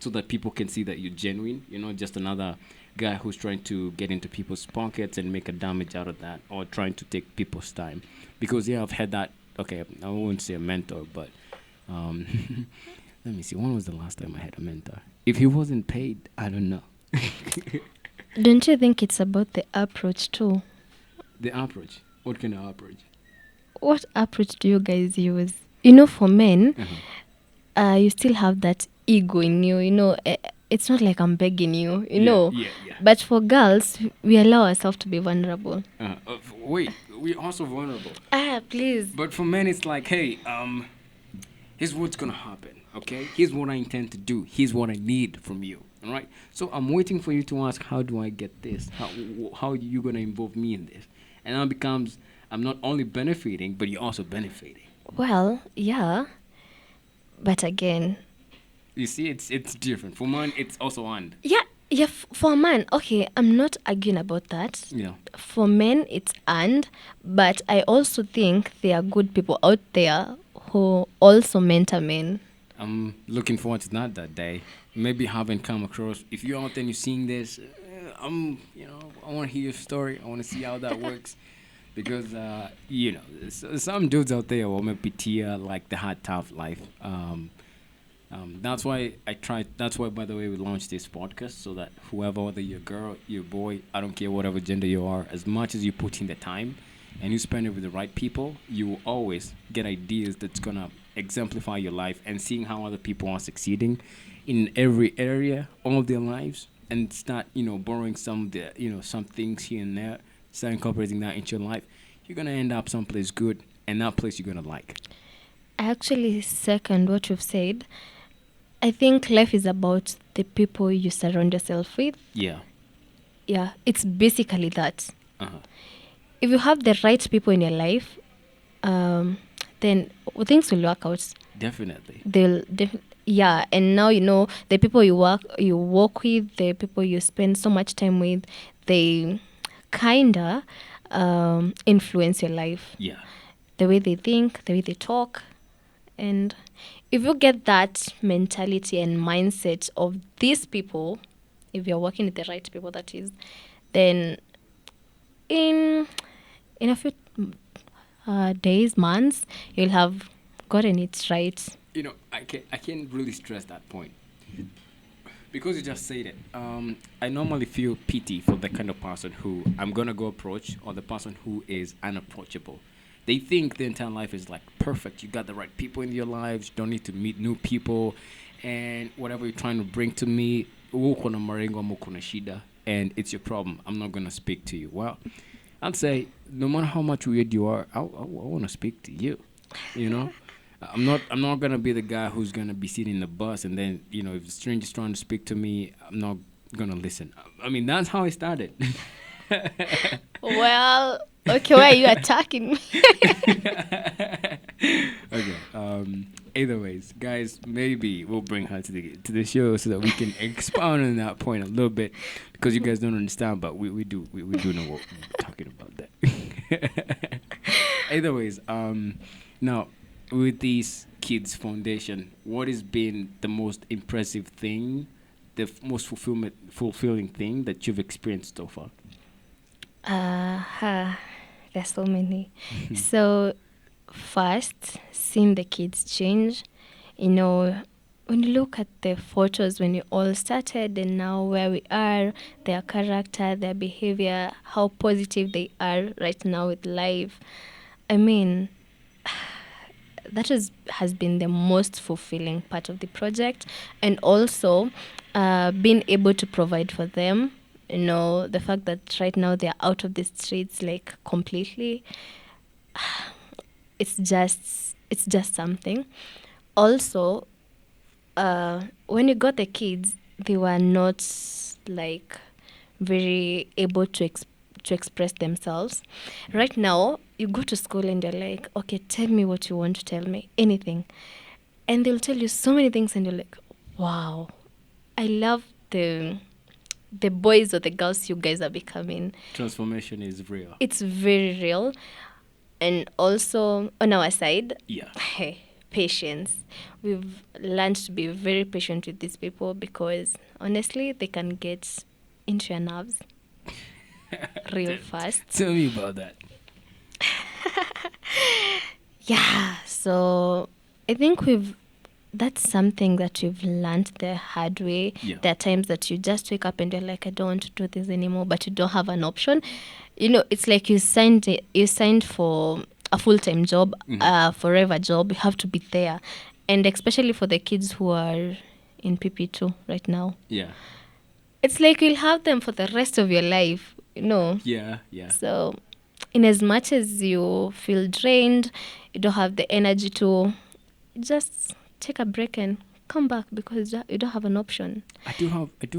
so that people can see that you're genuine. You're not just another guy who's trying to get into people's pockets and make a damage out of that, or trying to take people's time. Because yeah, I've had that. Okay, I won't say a mentor, but um, let me see. When was the last time I had a mentor? If he wasn't paid, I don't know. Don't you think it's about the approach too? The approach. What kind of approach? What approach do you guys use? You know, for men, Uh-huh. you still have that ego in you. It's not like I'm begging you. Yeah, yeah, yeah. But for girls, we allow ourselves to be vulnerable. Wait, we're also vulnerable. Ah, please. But for men, it's like, hey, here's what's gonna happen. Okay, here's what I intend to do. Here's what I need from you. All right. So I'm waiting for you to ask, how do I get this? How are you gonna involve me in this? And now it becomes, I'm not only benefiting, but you're also benefiting. Well, yeah. But again, You see, it's different. For men, it's also and. yeah, yeah, for a man, okay, I'm not arguing about that. Yeah. For men, it's and, but I also think there are good people out there who also mentor men. I'm looking forward to that day. Maybe haven't come across. If you're out there and you're seeing this, I want to hear your story. I want to see how that works. Because, some dudes out there will maybe tear like the hard, tough life. That's why I tried. That's why, by the way, we launched this podcast so that whoever, whether you're a girl, you're a boy, I don't care whatever gender you are, as much as you put in the time and you spend it with the right people, you will always get ideas that's gonna exemplify your life and seeing how other people are succeeding in every area of their lives and start, borrowing some of the, some things here and there, start incorporating that into your life. You're gonna end up someplace good, and that place you're gonna like. I actually second what you've said. I think life is about the people you surround yourself with. Yeah. Yeah, it's basically that. Uh-huh. If you have the right people in your life, then things will work out. Definitely. Yeah, and now the people you work with, the people you spend so much time with, they kinda influence your life, Yeah. the way they think, the way they talk. And if you get that mentality and mindset of these people, if you're working with the right people, that is, then in a few days, months, you'll have gotten it right. I can't really stress that point because you just said it. I normally feel pity for the kind of person who I'm gonna go approach, or the person who is unapproachable. They think the entire life is like perfect. You got the right people in your lives. You don't need to meet new people, and whatever you're trying to bring to me, uko na marengo ama uko na shida, and it's your problem. I'm not gonna speak to you. Well, I'd say no matter how much weird you are, I want to speak to you. You know, I'm not gonna be the guy who's gonna be sitting in the bus and then if a stranger's trying to speak to me, I'm not gonna listen. I mean that's how I started. Well, okay, why are you attacking me? Okay. Either ways, guys, maybe we'll bring her to the show so that we can expound on that point a little bit because you guys don't understand, but we do know what we're talking about that. Either ways, now with these kids foundation, what has been the most impressive thing, the most fulfilling thing that you've experienced so far? There's so many. So, first, seeing the kids change, you know, when you look at the photos when you all started and now where we are, their character, their behavior, how positive they are right now with life. I mean, has been the most fulfilling part of the project, and also being able to provide for them. The fact that right now they're out of the streets like completely, it's just something. Also, when you got the kids, they were not like very able to express themselves. Right now, you go to school and you're like, okay, tell me what you want to tell me, anything, and they'll tell you so many things, and you're like, wow, I love the boys or the girls you guys are becoming. Transformation is real. It's very real. And also on our side, Yeah. patience. We've learned to be very patient with these people because honestly, they can get into your nerves real fast. Tell me about that. Yeah, so I think that's something that we've learned the hard way. Yeah. There are times that you just wake up and you're like, I don't want to do this anymore, but you don't have an option. It's like you signed for a full-time job, a forever job. You have to be there. And especially for the kids who are in PP2 right now. Yeah. It's like you'll have them for the rest of your life. Yeah. Yeah. So, in as much as you feel drained, you don't have the energy to just take a break and come back because you don't have an option. I do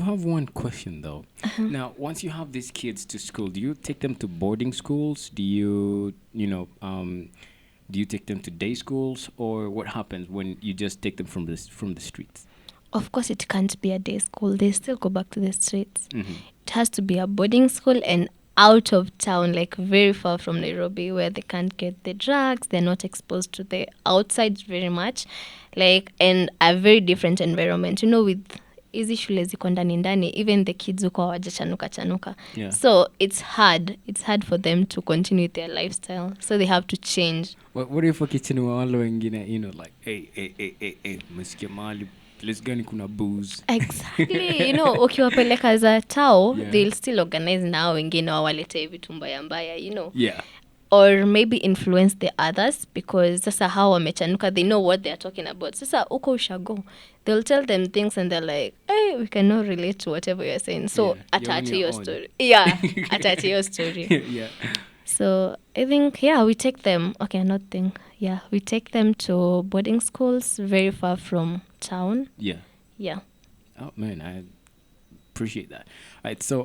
have one question though. Now, once you have these kids to school, do you take them to boarding schools? Do you take them to day schools, or what happens when you just take them from the streets? Of course, it can't be a day school. They still go back to the streets. Mm-hmm. It has to be a boarding school and out of town, like very far from Nairobi, where they can't get the drugs. They're not exposed to the outside very much, and a very different environment. With hizi shule ziko ndani ndani, even the kids huko hawajachanuka chanuka. Yeah. So it's hard for them to continue their lifestyle. So they have to change. What if kitchen wale wengine, like, hey, msikia mahali place gani kuna booze? Exactly. Ukiwapeleka za tao, Yeah. they'll still organize nao wengine wawalete vitu mbaya. Yeah. Or maybe influence the others because sasa how wamechanuka, they know what they're talking about. Sasa uko ushago, they'll tell them things and they're like, hey, we cannot relate to whatever you're saying. So Yeah, you're on attach your your own. story. Yeah, attach your story. Yeah. So I think, we take them. Okay, not think. Yeah, we take them to boarding schools very far from town. Yeah. Yeah. Oh man, I appreciate that. Right. So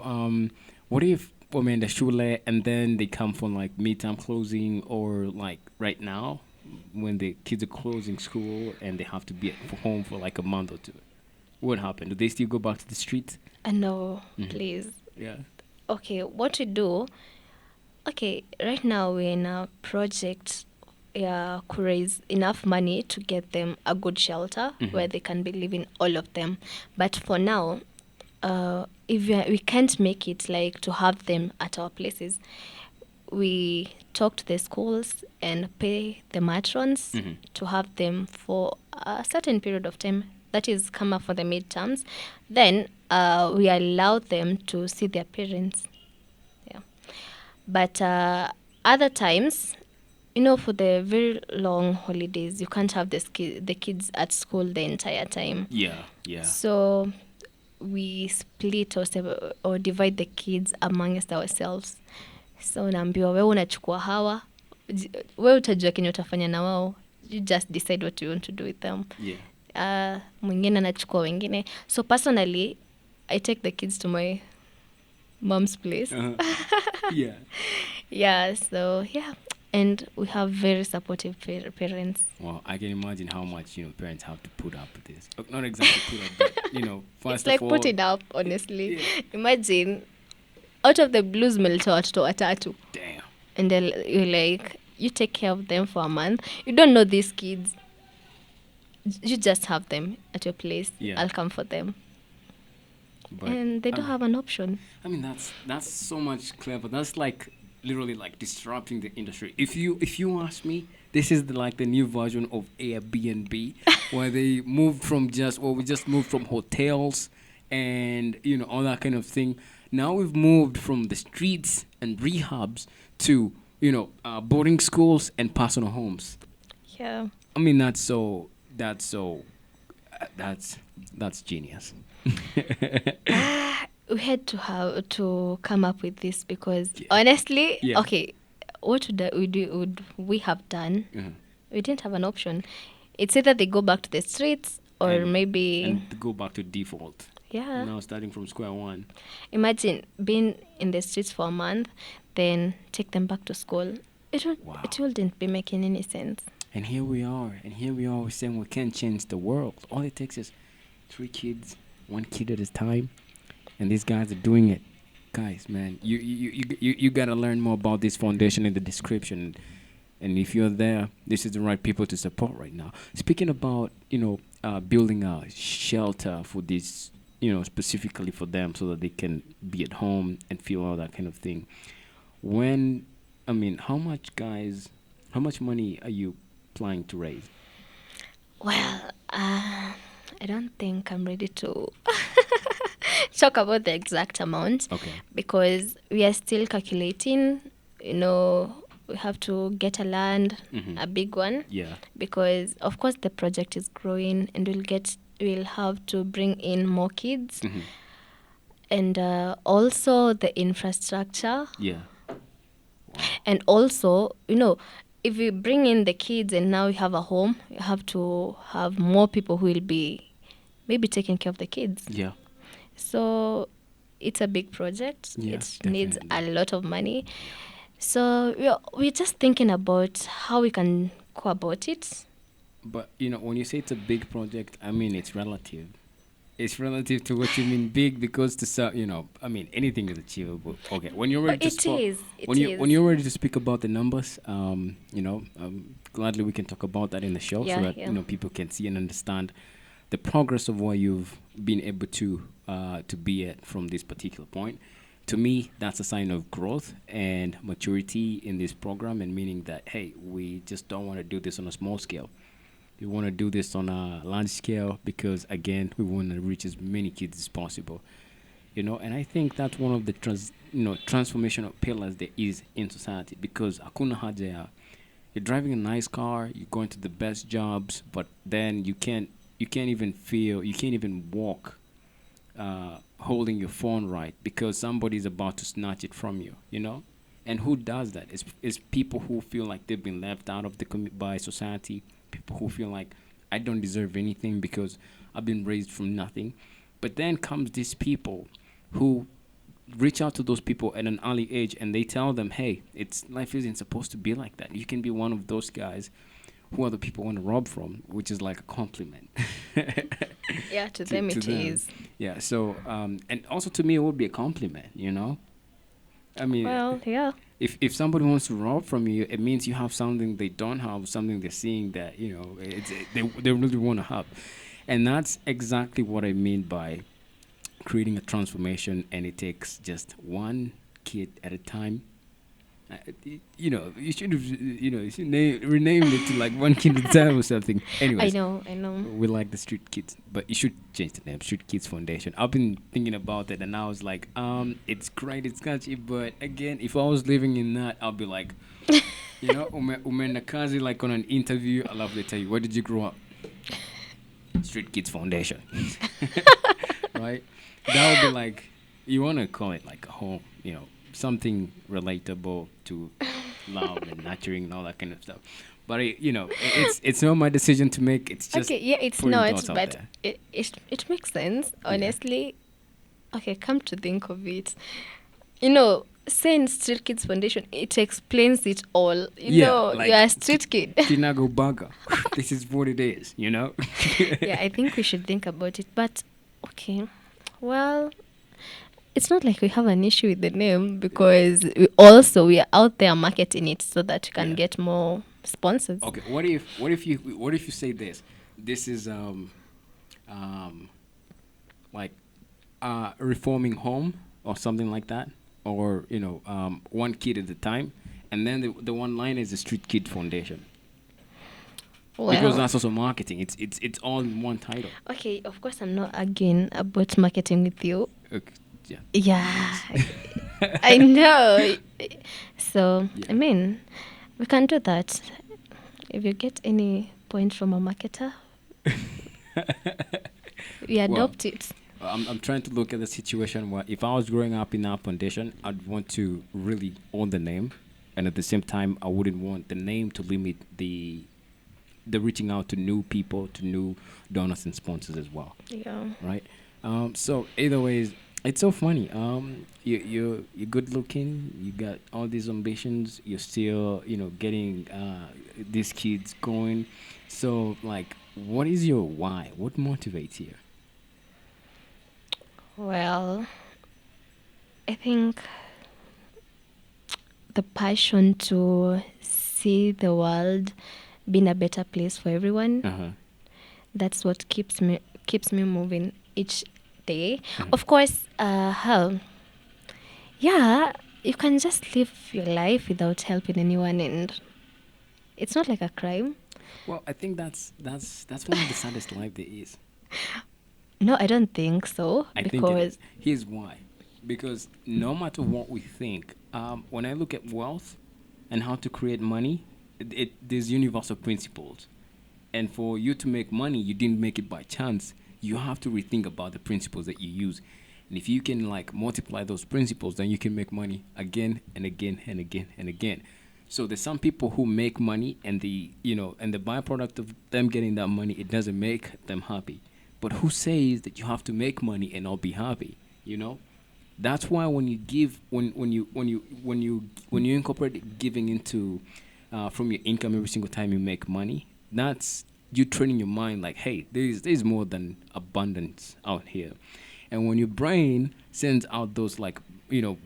what if wameenda shule and then they come from like midterm closing or like right now when the kids are closing school and they have to be at home for like a month or two? What happened? Do they still go back to the streets? No, Hmm. please. Yeah. Okay, what we do, okay, right now we're in a project, yeah, to raise enough money to get them a good shelter Hmm. where they can be living, all of them. But for now, if we can't make it like to have them at our places, we talk to the schools and pay the matrons Hmm. to have them for a certain period of time. That is come up for the midterms. Then we allow them to see their parents. Yeah. But other times, for the very long holidays, you can't have the kids at school the entire time. Yeah. Yeah. So we split or divide the kids amongst ourselves. So naambiwa wewe unachukua hawa, wewe utajua kenye utafanya na wao. You just decide what you want to do with them. Yeah. Mwingine anachukua wengine. So personally, I take the kids to my mom's place. Uh-huh. Yeah. Yeah, so yeah. And we have very supportive parents. Well, I can imagine how much parents have to put up with this. Not exactly put up, but It's first of like all, putting up, honestly. yeah. Imagine, out of the blues mmelitoa watoto watatu. Damn. And then you're like, you take care of them for a month. You don't know these kids. You just have them at your place. Yeah. I'll come for them. But And they don't have an option. I mean, that's so much clever. That's like literally like disrupting the industry. If you ask me, this is like the new version of Airbnb, where they moved from we just moved from hotels and all that kind of thing. Now we've moved from the streets and rehabs to boarding schools and personal homes. Yeah. I mean, that's genius. We had to have to come up with this because Yeah. honestly, Yeah. okay, what would we have done? Uh-huh. We didn't have an option. It's either they go back to the streets or And- maybe and go back to default. yeah. Now starting from square one. Imagine being in the streets for a month, then take them back to school. Wow. It wouldn't be making any sense. And here we are. We're saying we can't change the world. All it takes is 3 kids, 1 kid at a time, and these guys are doing it. Guys, man, you gotta learn more about this foundation in the description. And if you're there, this is the right people to support right now. Speaking about building a shelter for this, specifically for them, so that they can be at home and feel all that kind of thing. When, I mean, how much money are you planning to raise? Well, I don't think I'm ready to talk about the exact amount Okay. because we are still calculating. We have to get a land, Mhm. a big one, Yeah. because of course the project is growing and we'll have to bring in more kids Mhm. and also the infrastructure. Yeah. And also, if we bring in the kids and now we have a home, you have to have more people who will be maybe taking care of the kids. Yeah. So it's a big project. Yeah, It needs definitely. a lot of money. So we're just thinking about how we can go about it. But when you say it's a big project, I mean it's relative. It's relative to what you mean big, because I mean anything is achievable. Okay, when you're ready to It is. when It you when is. you're ready to speak about the numbers, gladly we can talk about that in the show, so Yeah, that yeah. people can see and understand the progress of what you've been able to be at from this particular point. To me, that's a sign of growth and maturity in this program, and meaning that hey, we just don't want to do this on a small scale. We want to do this on a large scale because again, we want to reach as many kids as possible. And I think that's one of the transformational pillars there is in society, because hakuna haja ya you're driving a nice car, you're going to the best jobs, but then you can't even walk holding your phone right because somebody's about to snatch it from you. And who does that? It's people who feel like they've been left out of by society, people who feel like I don't deserve anything because I've been raised from nothing. But then comes these people who reach out to those people at an early age, and they tell them, hey, it's life isn't supposed to be like that. You can be one of those guys who other people want to rob from, which is like a compliment Yeah, to to them to it them. is. Yeah. So and also to me, it would be a compliment. You know, I mean, Well, yeah. if somebody wants to rob from you, it means you have something they don't have, something they're seeing that they really want to have, and that's exactly what I mean by creating a transformation, and it takes just one kid at a time. You should have, you should rename it to like one kid at a time or something. I Anyways, know, I know. we like the street kids, but you should change the name, Street Kids Foundation. I've been thinking about it, and I was like, it's great, it's catchy, but again, if I was living in that, I'll be like, Ume Nakazi, like on an interview, I love to tell you, where did you grow up? Street Kids Foundation, right? That would be like, you want to call it like a home, something relatable to love and nurturing and all that kind of stuff. But it's not my decision to make. It's just Okay, yeah, it's putting not, thoughts out but there. it makes sense, Yeah. honestly. Okay, come to think of it, saying Street Kids Foundation, it explains it all. Yeah, You're a like street kid. Kinago Baga. This is what it is, you know? Yeah, I think we should think about it. But okay, well, it's not like we have an issue with the name because we are out there marketing it so that we can Yeah. get more sponsors. Okay, what if you say this? This is um like reforming home or something like that, or one kid at a time, and then the one line is the Street Kid Foundation, because Well, that's also marketing. It's all in one title. okay, of course, I'm not arguing about marketing with you. Okay, yeah, Yeah, please. I know. So, I Yeah. mean, we can do that. If you get any point from a marketer, we Well, adopt it. I'm trying to look at the situation where if I was growing up in that foundation, I'd want to really own the name, and at the same time, I wouldn't want the name to limit the reaching out to new people, to new donors and sponsors as well, Yeah. right? So either ways, it's so funny. You're good looking. You got all these ambitions. You're still getting these kids going. So like, what is your why? What motivates you? Well, I think the passion to see the world being a better place for everyone. Uh huh. That's what keeps me moving each day. Of course, hell, yeah, you can just live your life without helping anyone, and it's not like a crime. Well, I think that's one of the saddest life there is. No, I don't think so I think it is. because Here's why. Because no matter what we think, when I look at wealth and how to create money, there's universal principles. And for you to make money, you didn't make it by chance. You have to rethink about the principles that you use. And if you can like multiply those principles, then you can make money again and again and again and again. So there's some people who make money, and the byproduct of them getting that money, it doesn't make them happy. But who says that you have to make money and not be happy? You know, that's why when you give, when you incorporate giving into from your income every single time you make money, that's you training your mind like, hey, there's more than abundance out here. And when your brain sends out those like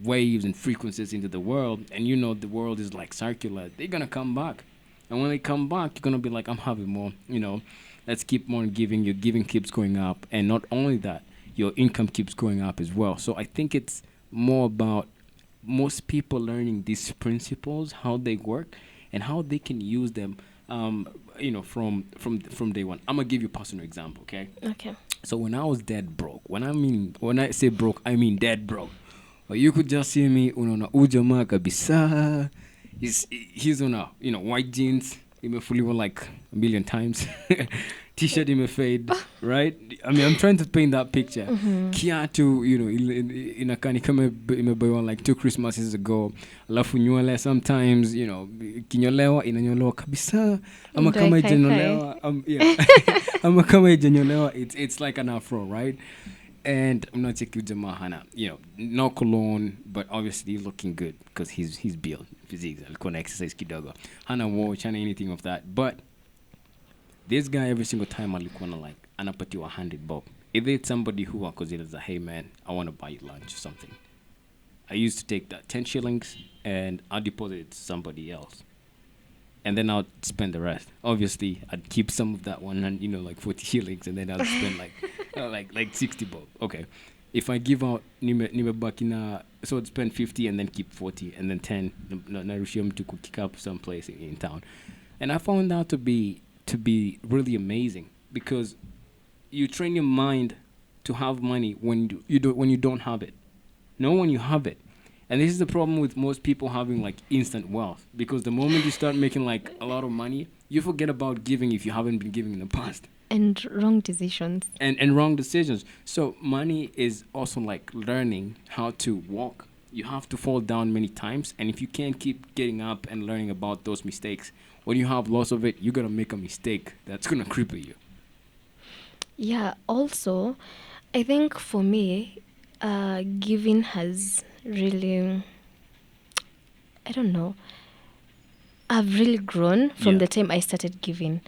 waves and frequencies into the world, and the world is like circular, they're gonna come back. And when they come back, you're gonna be like, I'm having more. Let's keep on giving. Your giving keeps going up, and not only that, your income keeps going up as well. So I think it's more about most people learning these principles, how they work, and how they can use them. From day one. I'm gonna give you a personal example, okay? okay. So when I was dead broke, when I say broke, I mean dead broke. You could just see me, unaona ujamaa kabisa. He's on a white jeans. Imefuliwa like a million times. T-shirt imefade, right? I mean, I'm trying to paint that picture. Kiatu, inakani kama imebaiwa like 2 Christmases ago. Alafu nywele sometimes, kinyolewa inanyolewa kabisa. Ama Ndio kama ikae ijanyolewa, yeah. Ama kama ijanyolewa, it's like an afro, right? And I'm not taking jamaa hana, no cologne, but obviously looking good because he's built, physique, alikuwa na exercise kidogo. Hana watch, hana anything of that. But This guy every single time alikuwa na like anapatiwa 100 bob. Either it's somebody who considers a hey man, I want to buy you lunch or something. I used to take that 10 shillings and I'll deposit it to somebody else. And then I'll spend the rest. Obviously, I'd keep some of that one and like 40 shillings, and then I'll spend like like 60 bob. Okay, if I give out nime bakina, so I'd spend 50 and then keep 40 and then 10 narushia to kick up someplace in town, and I found out to be really amazing because you train your mind to have money when you don't have it. Know when you have it. And this is the problem with most people having like instant wealth because the moment you start making like a lot of money, you forget about giving if you haven't been giving in the past. And wrong decisions. And wrong decisions. So money is also like learning how to walk. You have to fall down many times, and if you can't keep getting up and learning about those mistakes, when you have lots of it, you're gonna make a mistake that's gonna cripple you. Yeah, also, I think for me, giving has really, I don't know, I've really grown from Yeah. the time I started giving.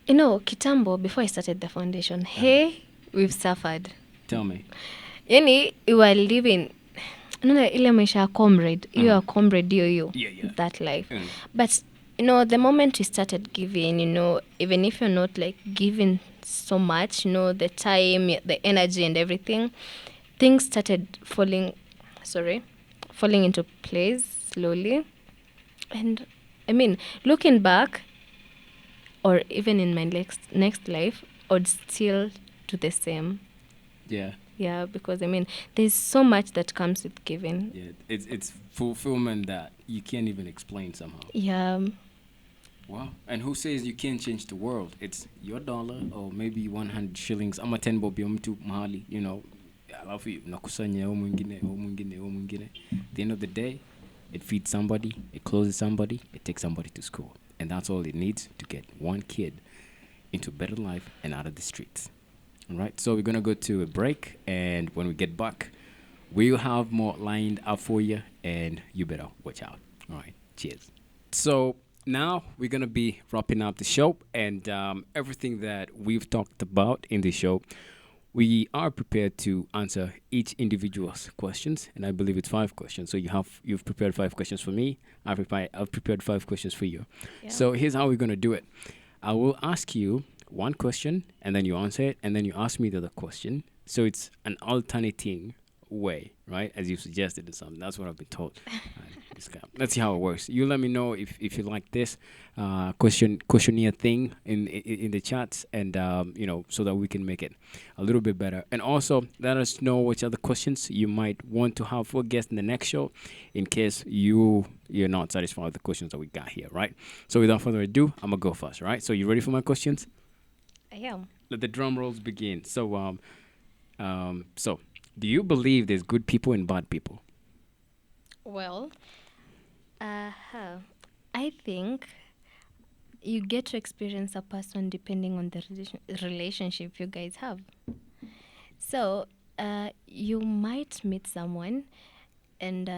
Kitambo, before I started the foundation, hey, we've suffered. Tell me. Yani, we were living, ile maisha ya comrade, you are comrade, you, Yeah, yeah. that life. Mm. But, the moment you started giving, even if you're not like giving so much, the time, the energy and everything, things started falling into place slowly. And I mean, looking back, or even in my next life, I'd still do the same. Yeah. Yeah, because I mean, there's so much that comes with giving. Yeah. It's fulfillment that you can't even explain somehow. Yeah. Wow. And who says you can't change the world? It's your dollar or maybe 100 shillings. I'm a 10 bob mtu mahali, alafu nakusanya huyu mwingine, huyu mwingine, huyu mwingine. At the end of the day, it feeds somebody, it closes somebody, it takes somebody to school. And that's all it needs to get one kid into a better life and out of the streets. All right. So we're going to go to a break, and when we get back, we'll have more lined up for you, and you better watch out. All right. Cheers. So now we're going to be wrapping up the show, and everything that we've talked about in the show, we are prepared to answer each individual's questions, and I believe it's 5 questions. So you've prepared 5 questions for me. I've prepared 5 questions for you. Yeah. So here's how we're gonna do it. I will ask you one question, and then you answer it, and then you ask me the other question. So it's an alternating way, right? As you suggested or something. That's what I've been told. Let's see how it works. You let me know if you like this questionnaire thing in the chats, and so that we can make it a little bit better. And also let us know which other questions you might want to have for guests in the next show, in case you're not satisfied with the questions that we got here, right? So without further ado, I'm gonna go first, right? So you ready for my questions? I am. Let the drum rolls begin. So do you believe there's good people and bad people? Well, I think you get to experience a person depending on the relationship you guys have. So, you might meet someone, and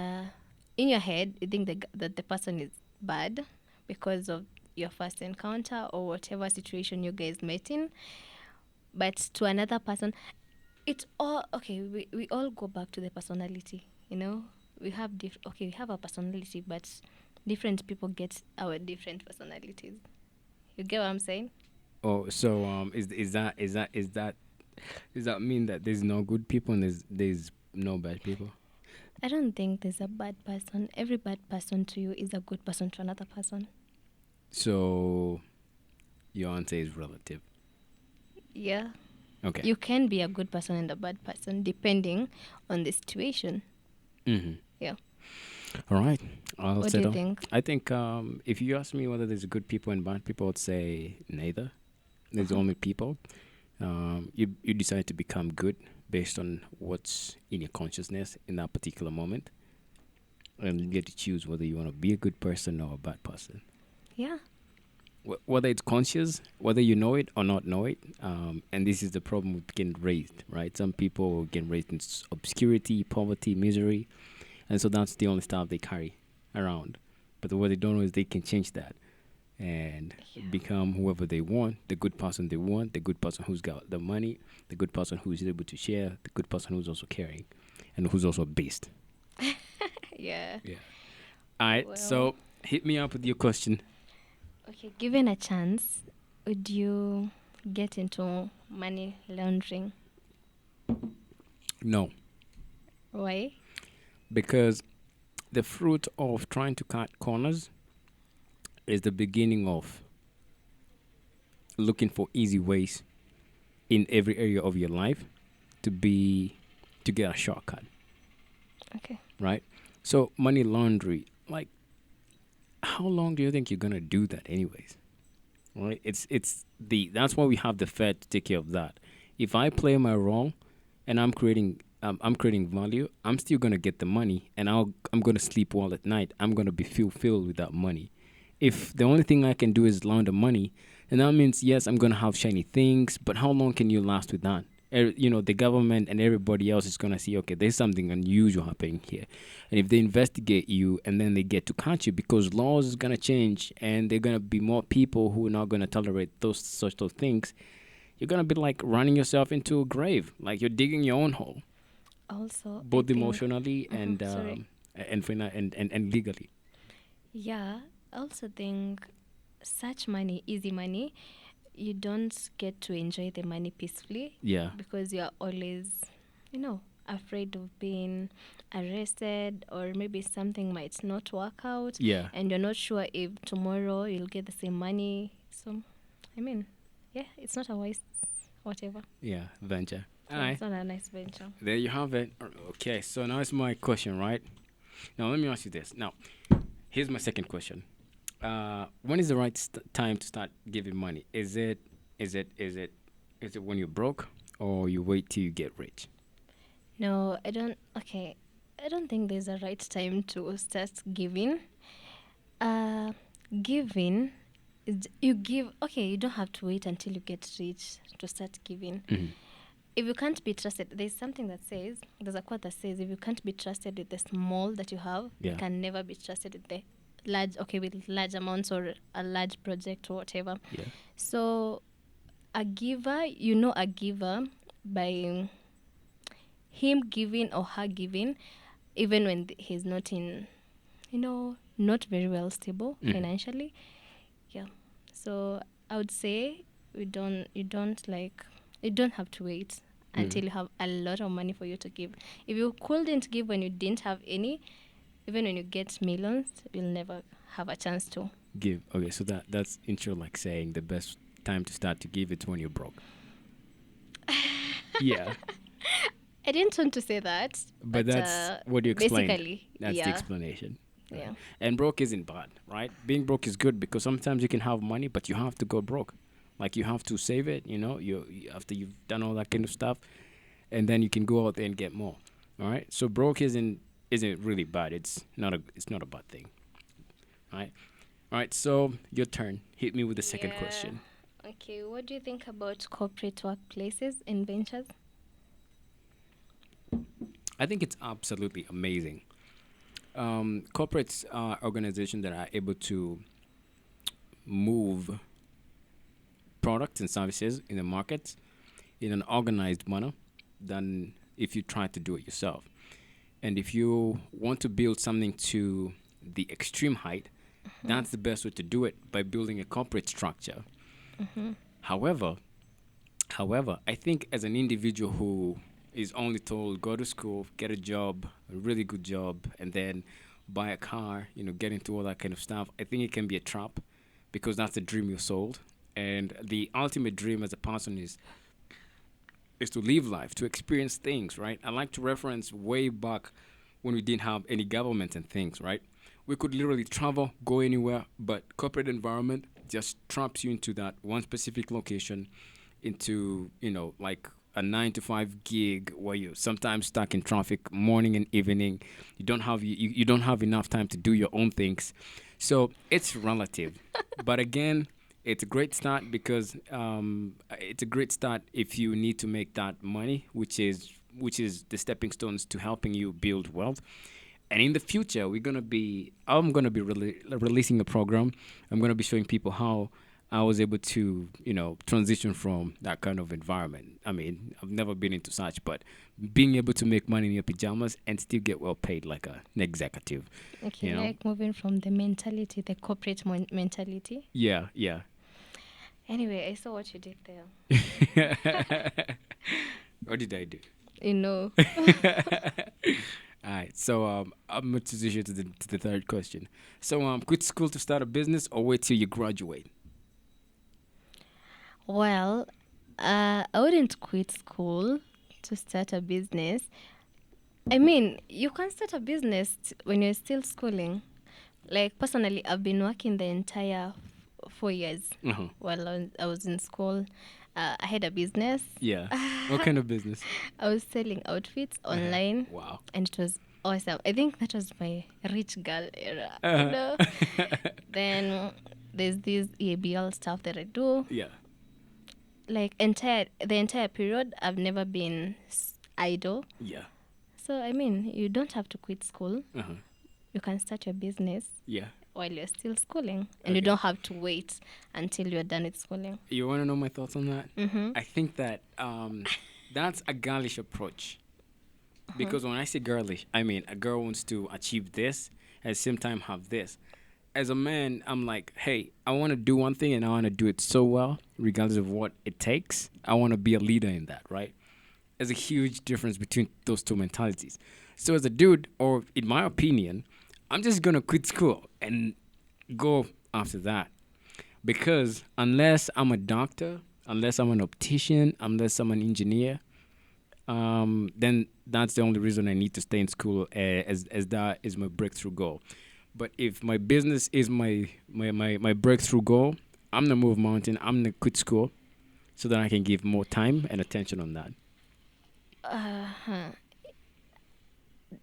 in your head, you think that the person is bad because of your first encounter or whatever situation you guys met in. But to another person, it's all okay. We all go back to the personality, we have we have a personality, but different people get our different personalities. You get what I'm saying? Oh, so does that mean that there's no good people and there's no bad people? I don't think there's a bad person. Every bad person to you is a good person to another person. So your answer is relative. Yeah. Okay. You can be a good person and a bad person depending on the situation. Mm-hmm. Yeah. All right. I'll What do you settle. think? I think if you ask me whether there's good people and bad people, I'd say neither. There's only people. You decide to become good based on what's in your consciousness in that particular moment, and you get to choose whether you want to be a good person or a bad person. Yeah. Whether it's conscious, whether you know it or not know it, and this is the problem with getting raised, right? Some people get raised in obscurity, poverty, misery, and so that's the only stuff they carry around. But what they don't know is they can change that, and Yeah. become whoever they want, the good person they want, the good person who's got the money, the good person who's able to share, the good person who's also caring, and who's also a beast. Yeah. Yeah. All right. Well, So hit me up with your question. okay, given a chance, would you get into money laundering? No, Why? because the fruit of trying to cut corners is the beginning of looking for easy ways in every area of your life to be to get a shortcut, Okay. right? So money laundry, like how long do you think you're gonna do that anyways? Right? It's the that's why we have the Fed to take care of that. If I play my role and I'm creating value, I'm still gonna get the money and I'm gonna sleep well at night. I'm gonna be fulfilled with that money. If the only thing I can do is launder money, and that means yes, I'm gonna have shiny things, but how long can you last with that? The government and everybody else is gonna see, okay, there's something unusual happening here, and if they investigate you and then they get to catch you, because laws is gonna change and there are gonna be more people who are not gonna tolerate those such of things, you're gonna be like running yourself into a grave, like you're digging your own hole, Also, I both think, emotionally sorry. and legally. Yeah, I also think such money, easy money, you don't get to enjoy the money peacefully Yeah, because you're always, afraid of being arrested or maybe something might not work out yeah, and you're not sure if tomorrow you'll get the same money. So, I mean, yeah, it's not a wise whatever. yeah. Venture. All Yeah, right, it's not a nice venture. there you have it. Okay, so now it's my question, right? Now let me ask you this. Now, here's my second question. When is the right time to start giving money? Is it is it is it when you're broke or you wait till you get rich? No, I don't. Okay, I don't think there's a right time to start giving. Uh, Giving is you give. Okay, you don't have to wait until you get rich to start giving. Hmm. If you can't be trusted, there's something that says there's a quote that says if you can't be trusted with the small that you have, you Yeah, can never be trusted with the large. Okay, with large amounts or a large project or whatever. yeah. So a giver, a giver by him giving or her giving, even when he's not in, not very well stable Hmm. financially. Yeah. So I would say you don't have to wait Hmm. until you have a lot of money for you to give. If you couldn't give when you didn't have any, even when you get millions, you'll never have a chance to. Give. Okay, so that's intro like saying the best time to start to give it's when you're broke. Yeah, I didn't want to say that, but but that's what you explained. basically, That's the yeah, explanation. Right. yeah. And broke isn't bad, right? Being broke is good because sometimes you can have money, but you have to go broke. Like you have to save it, after you've done all that kind of stuff, and then you can go out there and get more. All right. So broke isn't really bad. It's not a bad thing. All right. All right. So your turn. Hit me with the second Yeah. question. Okay, what do you think about corporate workplaces and ventures? I think it's absolutely amazing. Corporates are organizations that are able to move products and services in the market in an organized manner than if you try to do it yourself. And if you want to build something to the extreme height, Mm-hmm. that's the best way to do it by building a corporate structure. Mm-hmm. However, however, I think as an individual who is only told go to school, get a job, a really good job, and then buy a car, get into all that kind of stuff, I think it can be a trap because that's the dream you're sold. And the ultimate dream as a person is to live life, to experience things, right? I like to reference way back when we didn't have any government and things, right? We could literally travel, go anywhere, but corporate environment just traps you into that one specific location, into, like a 9 to 5 gig where you're sometimes stuck in traffic morning and evening. You don't have enough time to do your own things. So it's relative. But again, it's a great start because it's a great start if you need to make that money, which is the stepping stones to helping you build wealth. And in the future, I'm gonna be releasing a program. I'm gonna be showing people how I was able to, transition from that kind of environment. I mean, I've never been into such, but being able to make money in your pajamas and still get well paid like an executive, Okay, you know? like moving from the mentality, the corporate mentality. Yeah, yeah. Anyway, I saw what you did there. What did I do? You know. All right, so I'm going to transition to the third question. So, quit school to start a business or wait till you graduate? Well, I wouldn't quit school to start a business. I mean, you can start a business when you're still schooling. Like, personally, I've been working the entire 4 years Uh-huh. while I was in school. I had a business. Yeah. What kind of business? I was selling outfits Uh-huh. online, Wow. and it was awesome. I think that was my rich girl era, you Uh-huh. know. Then there's this EABL stuff that I do. Yeah. Like the entire period, I've never been idle. Yeah. So I mean, you don't have to quit school. Uh-huh. You can start your business Yeah. while you're still schooling, and you Okay. don't have to wait until you're done with schooling. You want to know my thoughts on that? Mm-hmm. I think that that's a girlish approach. Because when I say girlish, I mean a girl wants to achieve this at the same time have this. As a man, I'm like, hey, I want to do one thing and I want to do it so well, regardless of what it takes. I want to be a leader in that, right? There's a huge difference between those two mentalities. So as a dude, or in my opinion, I'm just gonna quit school and go after that. Because unless I'm a doctor, unless I'm an optician, unless I'm an engineer, then that's the only reason I need to stay in school, as that is my breakthrough goal. But if my business is my breakthrough goal, I'm gonna move mountain. I'm gonna quit school so that I can give more time and attention on that. Uh-huh.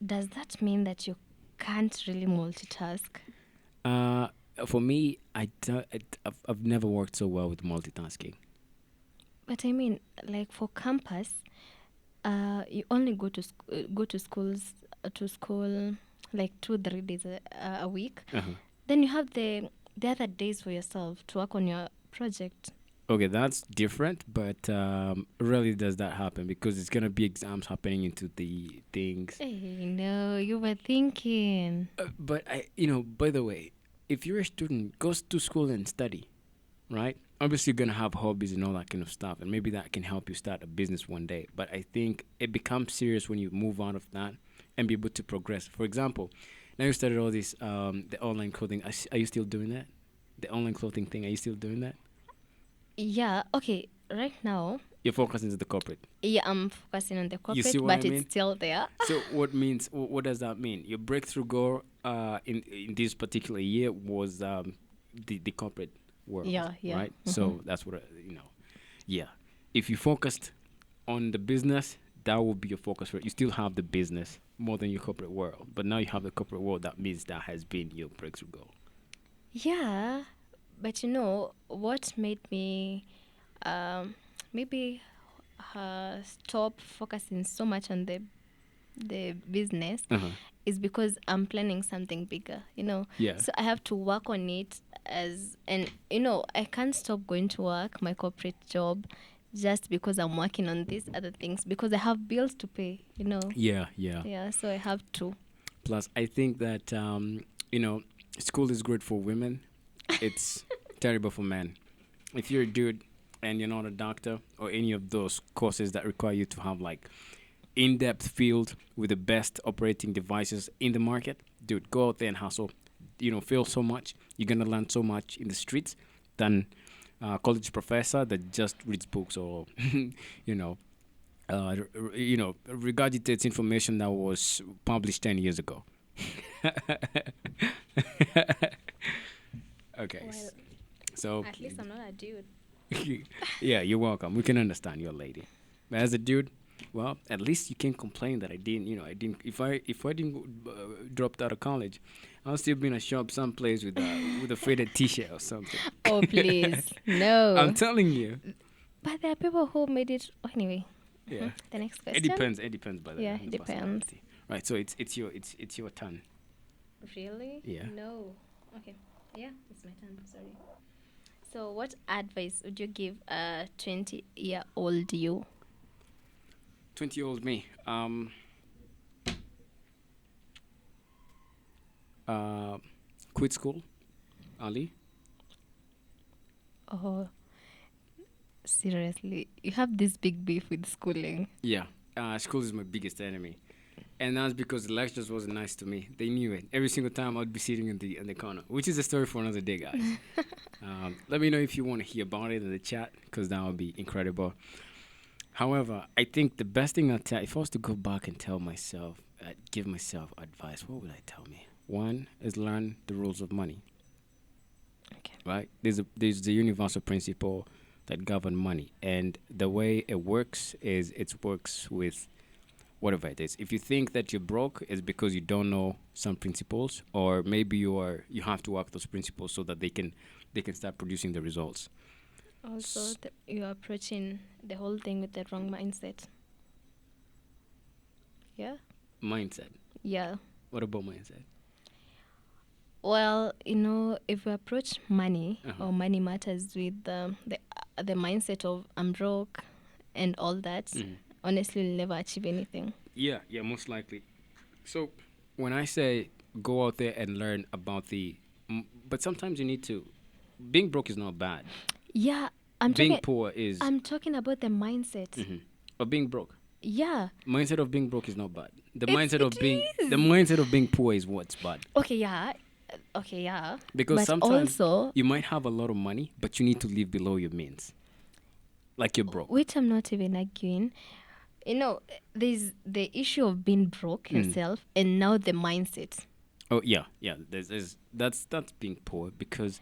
Does that mean that you can't really multitask? Uh, for me, I've never worked so well with multitasking. But I mean, like for campus, you only go to school like 2 3 days a week. Uh-huh. Then you have the other days for yourself to work on your project. Okay, that's different, but rarely does that happen because it's gonna be exams happening into the things. Hey, no, you were thinking. But by the way, if you're a student, go to school and study, right? Obviously, you're gonna have hobbies and all that kind of stuff, and maybe that can help you start a business one day. But I think it becomes serious when you move out of that and be able to progress. For example, now you started all this the online clothing. Are you still doing that? The online clothing thing. Are you still doing that? Yeah, okay. Right now, You're focusing on the corporate. yeah, I'm focusing on the You see corporate, what I but it's mean? still there. So what does that mean? Your breakthrough goal in this particular year was the corporate world, Yeah, yeah. right? So that's what yeah. If you focused on the business, that will be your focus. You still have the business more than your corporate world, but now you have the corporate world. That means that has been your breakthrough goal. Yeah, but you know what made me maybe stop focusing so much on the business Uh-huh. is because I'm planning something bigger, you know. Yeah. So I have to work on it and you know, I can't stop going to work, my corporate job, just because I'm working on these other things because I have bills to pay, you know. Yeah, yeah. Yeah, so I have to. Plus, I think that school is great for women. It's terrible for men. If you're a dude and you're not a doctor or any of those courses that require you to have like in-depth field with the best operating devices in the market, dude, go out there and hustle. Feel so much. You're gonna learn so much in the streets than a college professor that just reads books or you know regurgitates information that was published 10 years ago. Okay. Well, So, at least I'm not a dude. yeah, you're welcome. We can understand you're a lady. But as a dude, well, at least you can complain that I didn't, I didn't. If I didn't dropped out of college, I'll still be in a shop someplace with a faded T-shirt or something. Oh, please. I'm No. telling you. But there are people who made it. Oh, anyway, Yeah. the next It question. depends. It depends by the Yeah, it depends. personality. Right. So it's your turn. Really? Yeah. No. Okay. Yeah, it's my turn. Sorry. So, what advice would you give a 20-year-old you? 20-year-old me. Uh, quit school, Ali. Oh, seriously, you have this big beef with schooling. Yeah. School is my biggest enemy. And that's because the lectures wasn't nice to me. They knew it. Every single time I'd be sitting in the corner, which is a story for another day, guys. Let me know if you want to hear about it in the chat, because that would be incredible. However, I think the best thing if I was to go back and tell myself, give myself advice, what would I tell me? One is learn the rules of money, Okay. right? There's the universal principle that govern money, and the way it works is it works with whatever it is. If you think that you're broke, it's because you don't know some principles, or maybe you have to work those principles so that they can start producing the results. Also, you're approaching the whole thing with the wrong mindset. Yeah? Mindset. Yeah. What about mindset? Well, if we approach money Uh huh. or money matters with the mindset of I'm broke and all that, Hmm. honestly, you'll never achieve anything. Yeah, yeah, most likely. So when I say go out there and learn about but sometimes you need to. Being broke is not bad. Yeah, I'm Being talking. poor is. I'm talking about the mindset. Hmm. But being broke, Yeah, mindset of being broke is not bad. it The is. mindset of being poor is what's bad. Okay, yeah, okay, yeah, Because but sometimes also, you might have a lot of money, but you need to live below your means, like you're broke. which I'm not even arguing. There's the issue of being broke Mm. yourself, and now the mindset. Oh yeah, yeah. That's being poor, because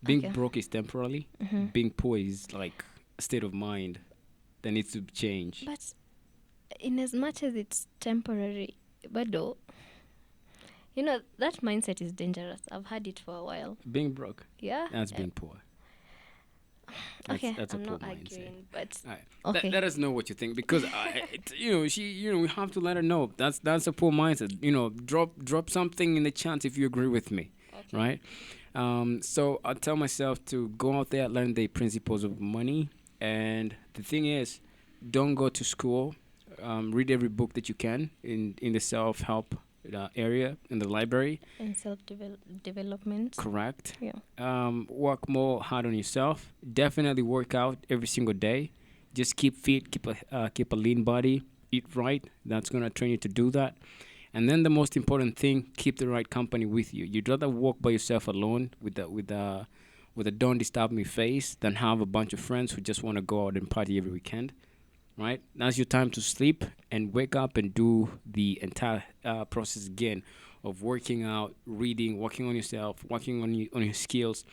being Okay. broke is temporarily. Hmm. Being poor is like a state of mind that needs to change. But in as much as it's temporary, but though, that mindset is dangerous. I've had it for a while. Being broke, Yeah. that's being poor. That's Okay, that's a I'm poor not mindset. arguing, but All right. okay. Let us know what you think, because we have to let her know that's a poor mindset. Drop something in the chat if you agree with me, Okay. right? So I tell myself to go out there, learn the principles of money, and the thing is, don't go to school. Read every book that you can in the self help area in the library. And self development. Correct. Yeah. Work more hard on yourself. Definitely work out every single day. Just keep fit, keep a lean body, eat right. That's gonna train you to do that. And then the most important thing, keep the right company with you. You'd rather walk by yourself alone with a don't disturb me face than have a bunch of friends who just want to go out and party every weekend. Right? Now's your time to sleep and wake up and do the entire process again of working out, reading, working on yourself, working on your skills,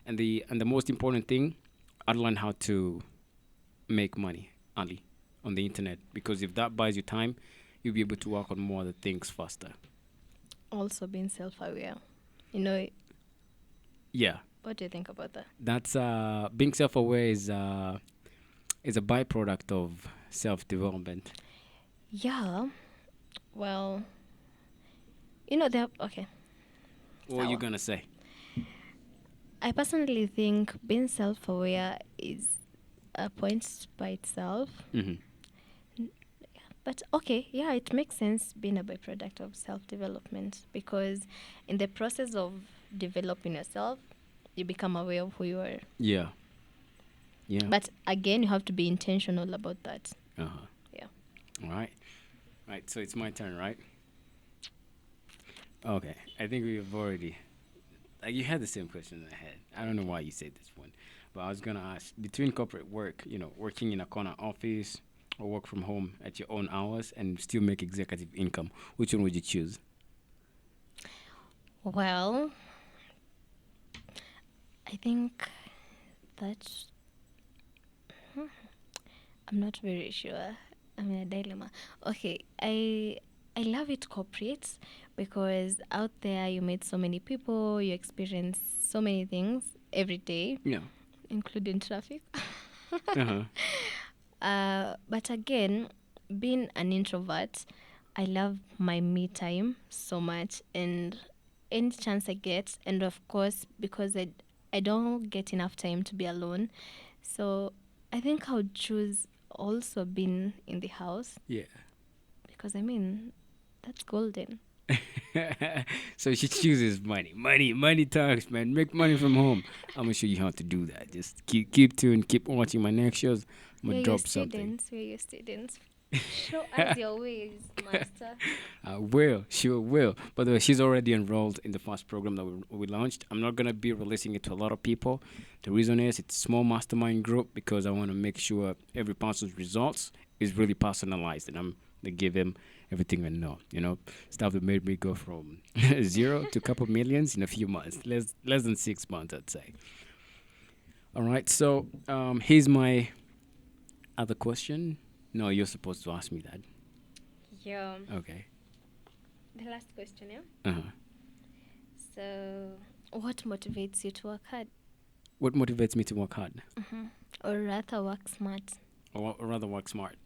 and the most important thing, I'd learn how to make money, Ali, on the internet, because if that buys you time, you'll be able to work on more other things faster. Also being self aware. You know, Yeah, what do you think about that? that's being self-aware is a byproduct of self-development. Yeah. Well, okay. What are you Sawa. gonna say? I personally think being self aware is a point by itself. Hmm. But okay, yeah, it makes sense being a byproduct of self development because in the process of developing yourself, you become aware of who you are. Yeah, yeah. But again, you have to be intentional about that. Uh-huh. Yeah. All right. Right, so it's my turn, right? Okay. I think we've already. Like, you had the same question in I had. I don't know why you said this one, but I was gonna ask, between corporate work, working in a corner office, or work from home at your own hours and still make executive income, which one would you choose? Well, I think that I'm not very sure. I'm in a dilemma. Okay, I love it corporate because out there you meet so many people, you experience so many things every day, Yeah. including traffic. Uh huh. But again, being an introvert, I love my me time so much, and any chance I get, and of course, because I don't get enough time to be alone, so I think I would choose also being in the house Yeah. because I mean that's golden. So she chooses money. Money talks, man. Make money from home. I'm gonna show you how to do that. Just keep tuned, keep watching my next shows. I'm gonna We're your drop something. students. We're your students. Show us your ways, master. I will, sure will. By the way, she's already enrolled in the first program that we launched. I'm not gonna be releasing it to a lot of people. The reason is it's a small mastermind group because I want to make sure every person's results is really personalized, and I'm gonna give him everything I know. Stuff that made me go from zero to a couple millions in a few months, less than 6 months, I'd say. All right. So here's my other question. No, you're supposed to ask me that. Yeah. Okay. The last question, yeah? Uh huh. So, what motivates you to work hard? What motivates me to work hard, Or rather, work smart? or rather work smart?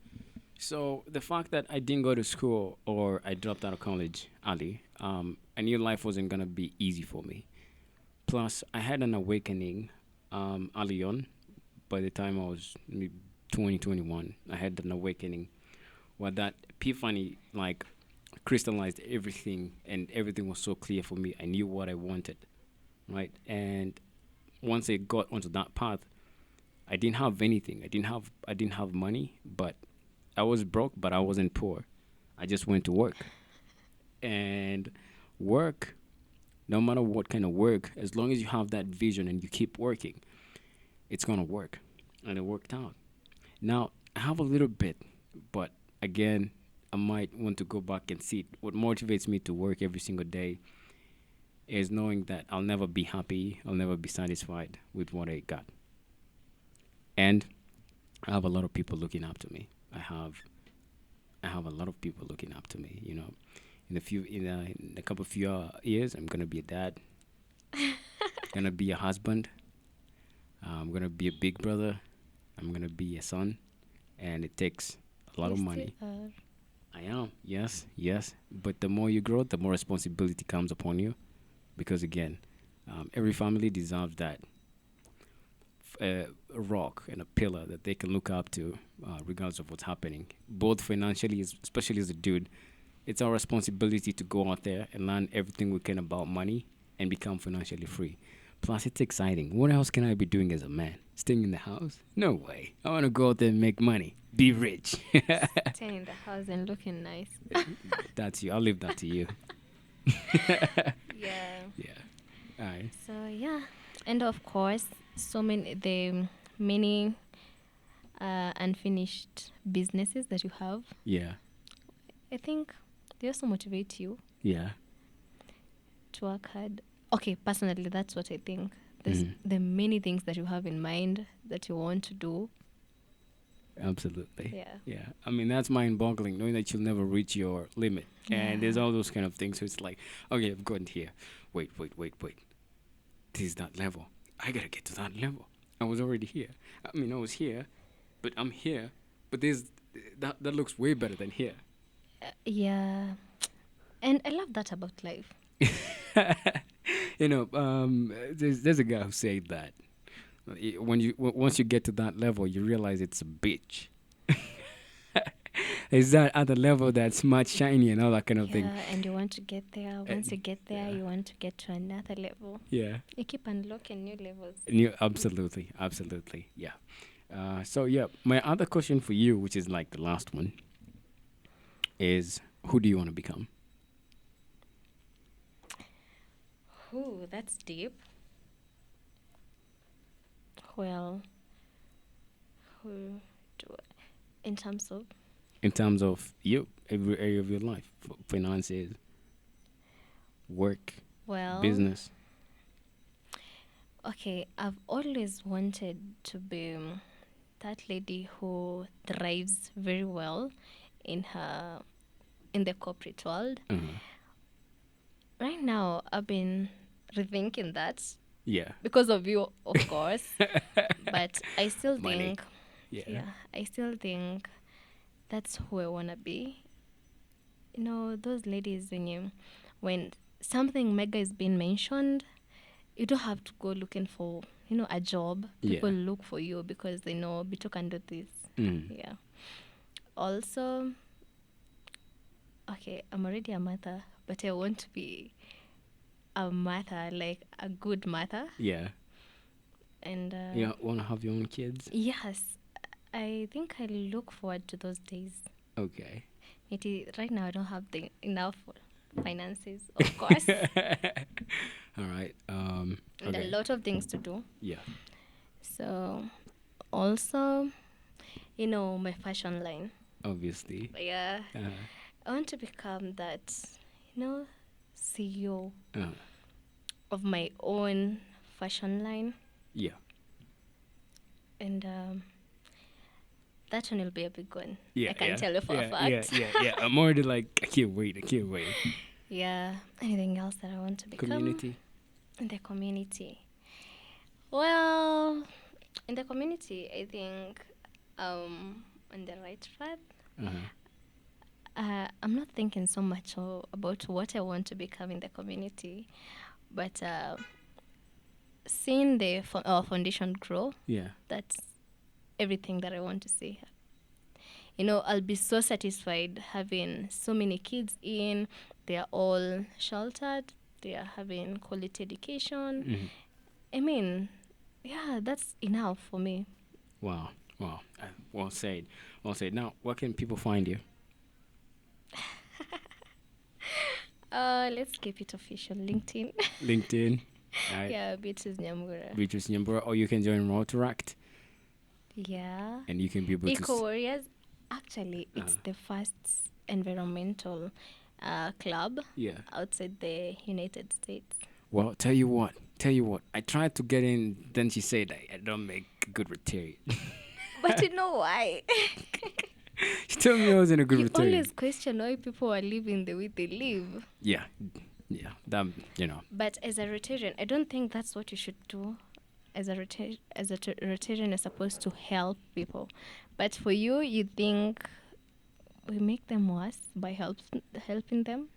So the fact that I didn't go to school or I dropped out of college early, I knew life wasn't gonna be easy for me. Plus, I had an awakening early on. By the time I was maybe 2021, I had an awakening where that epiphany like crystallized everything, and everything was so clear for me. I knew what I wanted, right? And once I got onto that path, I didn't have anything. I didn't have money, but I was broke, but I wasn't poor. I just went to work. And work, no matter what kind of work, as long as you have that vision and you keep working, it's gonna work. And it worked out. Now, I have a little bit, but again, I might want to go back and see it. What motivates me to work every single day is knowing that I'll never be happy, I'll never be satisfied with what I got. And I have a lot of people looking up to me. I have a lot of people looking up to me. In a couple of few years, I'm gonna be a dad, gonna be a husband, I'm gonna be a big brother, I'm gonna be a son, and it takes a lot You of still money. are. I am, yes, yes. But the more you grow, the more responsibility comes upon you, because again, every family deserves that a rock and a pillar that they can look up to, regardless of what's happening. Both financially, especially as a dude, it's our responsibility to go out there and learn everything we can about money and become financially free. Plus, it's exciting. What else can I be doing as a man? Staying in the house? No way. I want to go out there and make money, be rich. Staying in the house and looking nice. That's you. I'll leave that to you. Yeah. Yeah. All right. So yeah, and of course, so many the many unfinished businesses that you have. Yeah. I think they also motivate you Yeah. to work hard. Okay, personally, that's what I think. There's Mhm. the many things that you have in mind that you want to do. Absolutely. Yeah. Yeah. I mean, that's mind boggling, knowing that you'll never reach your limit. And there's Yeah. all those kind of things. So it's like, okay, I've gotten here. Wait, wait, wait, wait. This is that level. I gotta get to that level. I was already here. I mean, I was here, but I'm here. But that looks way better than here. Yeah. And I love that about life. There's a guy who said that once you get to that level, you realize it's a bitch. It's that other level that's much shiny and all that kind of thing. Yeah, and you want to get there. Once you get there, Yeah, you want to get to another level. yeah. You keep unlocking new levels. Absolutely, absolutely, yeah. So yeah, my other question for you, which is like the last one, is who do you want to become? Ooh, that's deep. Well, who do I, in terms of, In terms of you, every area of your life, finances, work, well, business. okay, I've always wanted to be that lady who thrives very well in her in the corporate world. Uh-huh. Right now, I've been rethinking that Yeah. because of you, of course. But I still Money. think, Yeah. yeah, I still think that's who I wanna be. those ladies, when something mega is being mentioned, you don't have to go looking for, a job. Yeah. People look for you because they know Bito can do this. Mm. Yeah. Also, okay, I'm already a mother, but I want to be a mother, like a good mother. Yeah. And You want to have your own kids? yes, I think I look forward to those days. Okay. Right now I don't have the enough finances, of course, All right. and a Okay. lot of things to do. Yeah. So also, my fashion line. Obviously. Yeah, Uh, I want to become that, CEO uh, of my own fashion line, yeah. and that one will be a big one. Yeah. I can Yeah. tell you for a Yeah. Yeah. fact. Yeah. Yeah. I'm already like, I can't wait. I can't wait. Yeah. Anything else that I want to become Community. in the community? Well, in the community, I think on the right path. Uh-huh. I'm not thinking so much about what I want to become in the community, but seeing the foundation grow, Yeah. that's everything that I want to see. I'll be so satisfied having so many kids in. They are all sheltered. They are having quality education. Hmm. I mean, yeah, that's enough for me. Wow. Wow. Well said. Well said. Now, where can people find you? Let's keep it official. LinkedIn. LinkedIn. All right. Yeah, Beatrice Nyamura. Beatrice Nyambura, or you can join Rotaract, Yeah. and you can be able to. Eco Warriors. Actually, Uh, it's the first environmental club yeah. outside the United States. Well, tell you what. Tell you what. I tried to get in. Then she said I don't make good Rotarian. But you know why? She told me I was in a good You Rotarian. always question why people are living the way they live. Yeah. Yeah. That. You know. But as a Rotarian, I don't think that's what you should do. As a Rotarian, you're supposed to help people. But for you, you think we make them worse by helping them?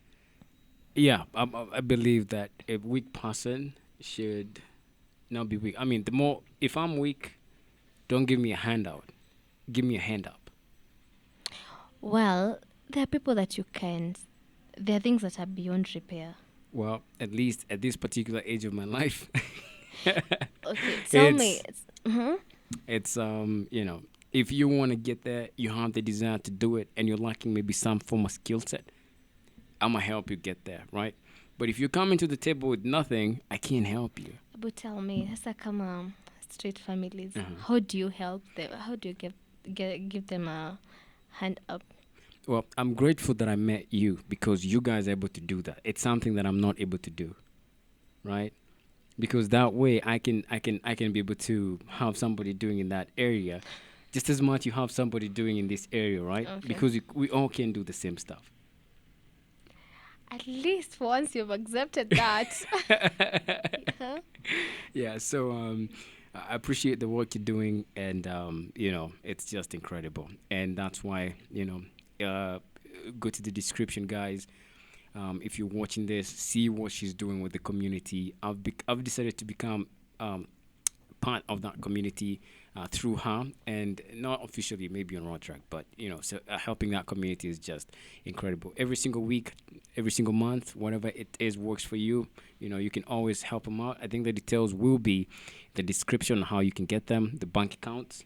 Yeah. I believe that a weak person should not be weak. I mean, the more if I'm weak, don't give me a handout. Give me a hand up. Well, there are people that you can't. There are things that are beyond repair. Well, at least at this particular age of my life, Okay, tell me. it's Mhm. it's you know, if you want to get there, you have the desire to do it, and you're lacking maybe some form of skill set. I'm gonna help you get there, right? But if you come into the table with nothing, I can't help you. But tell me, sasa kama street families, Uh-huh. how do you help them? How do you give them a hand up? Well, I'm grateful that I met you because you guys are able to do that. It's something that I'm not able to do, right? Because that way I can be able to have somebody doing in that area just as much you have somebody doing in this area, right? Okay. Because we all can do the same stuff. At least once you've accepted that. Huh? Yeah, so I appreciate the work you're doing, and it's just incredible, and that's why go to the description, guys. If you're watching this, see what she's doing with the community. I've decided to become part of that community through her, and not officially, maybe on Raw Track, but so helping that community is just incredible. Every single week, every single month, whatever it is works for you. You can always help them out. I think the details will be the description on how you can get them, the bank accounts.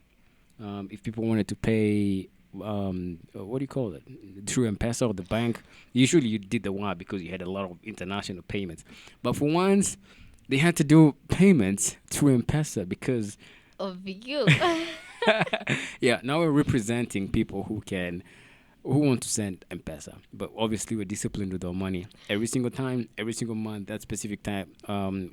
If people wanted to pay, what do you call it, through M-Pesa or the bank, usually you did the wire because you had a lot of international payments. But for once, they had to do payments through M-Pesa because Of you. yeah, now we're representing people who want to send M-Pesa. But obviously, we're disciplined with our money. Every single time, every single month, that specific time,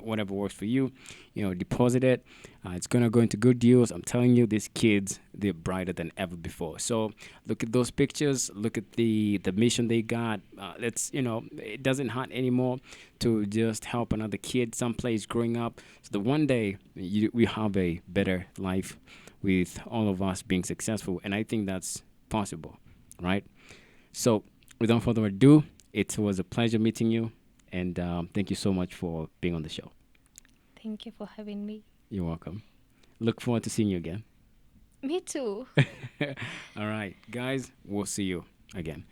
whatever works for you, deposit it. It's going to go into good deals. I'm telling you, these kids, they're brighter than ever before. So look at those pictures. Look at the mission they got. It doesn't hurt anymore to just help another kid someplace growing up. So that one day we have a better life with all of us being successful. And I think that's possible, right? So without further ado, it was a pleasure meeting you, and thank you so much for being on the show. Thank you for having me. You're welcome. Look forward to seeing you again. Me too. All right, guys, we'll see you again.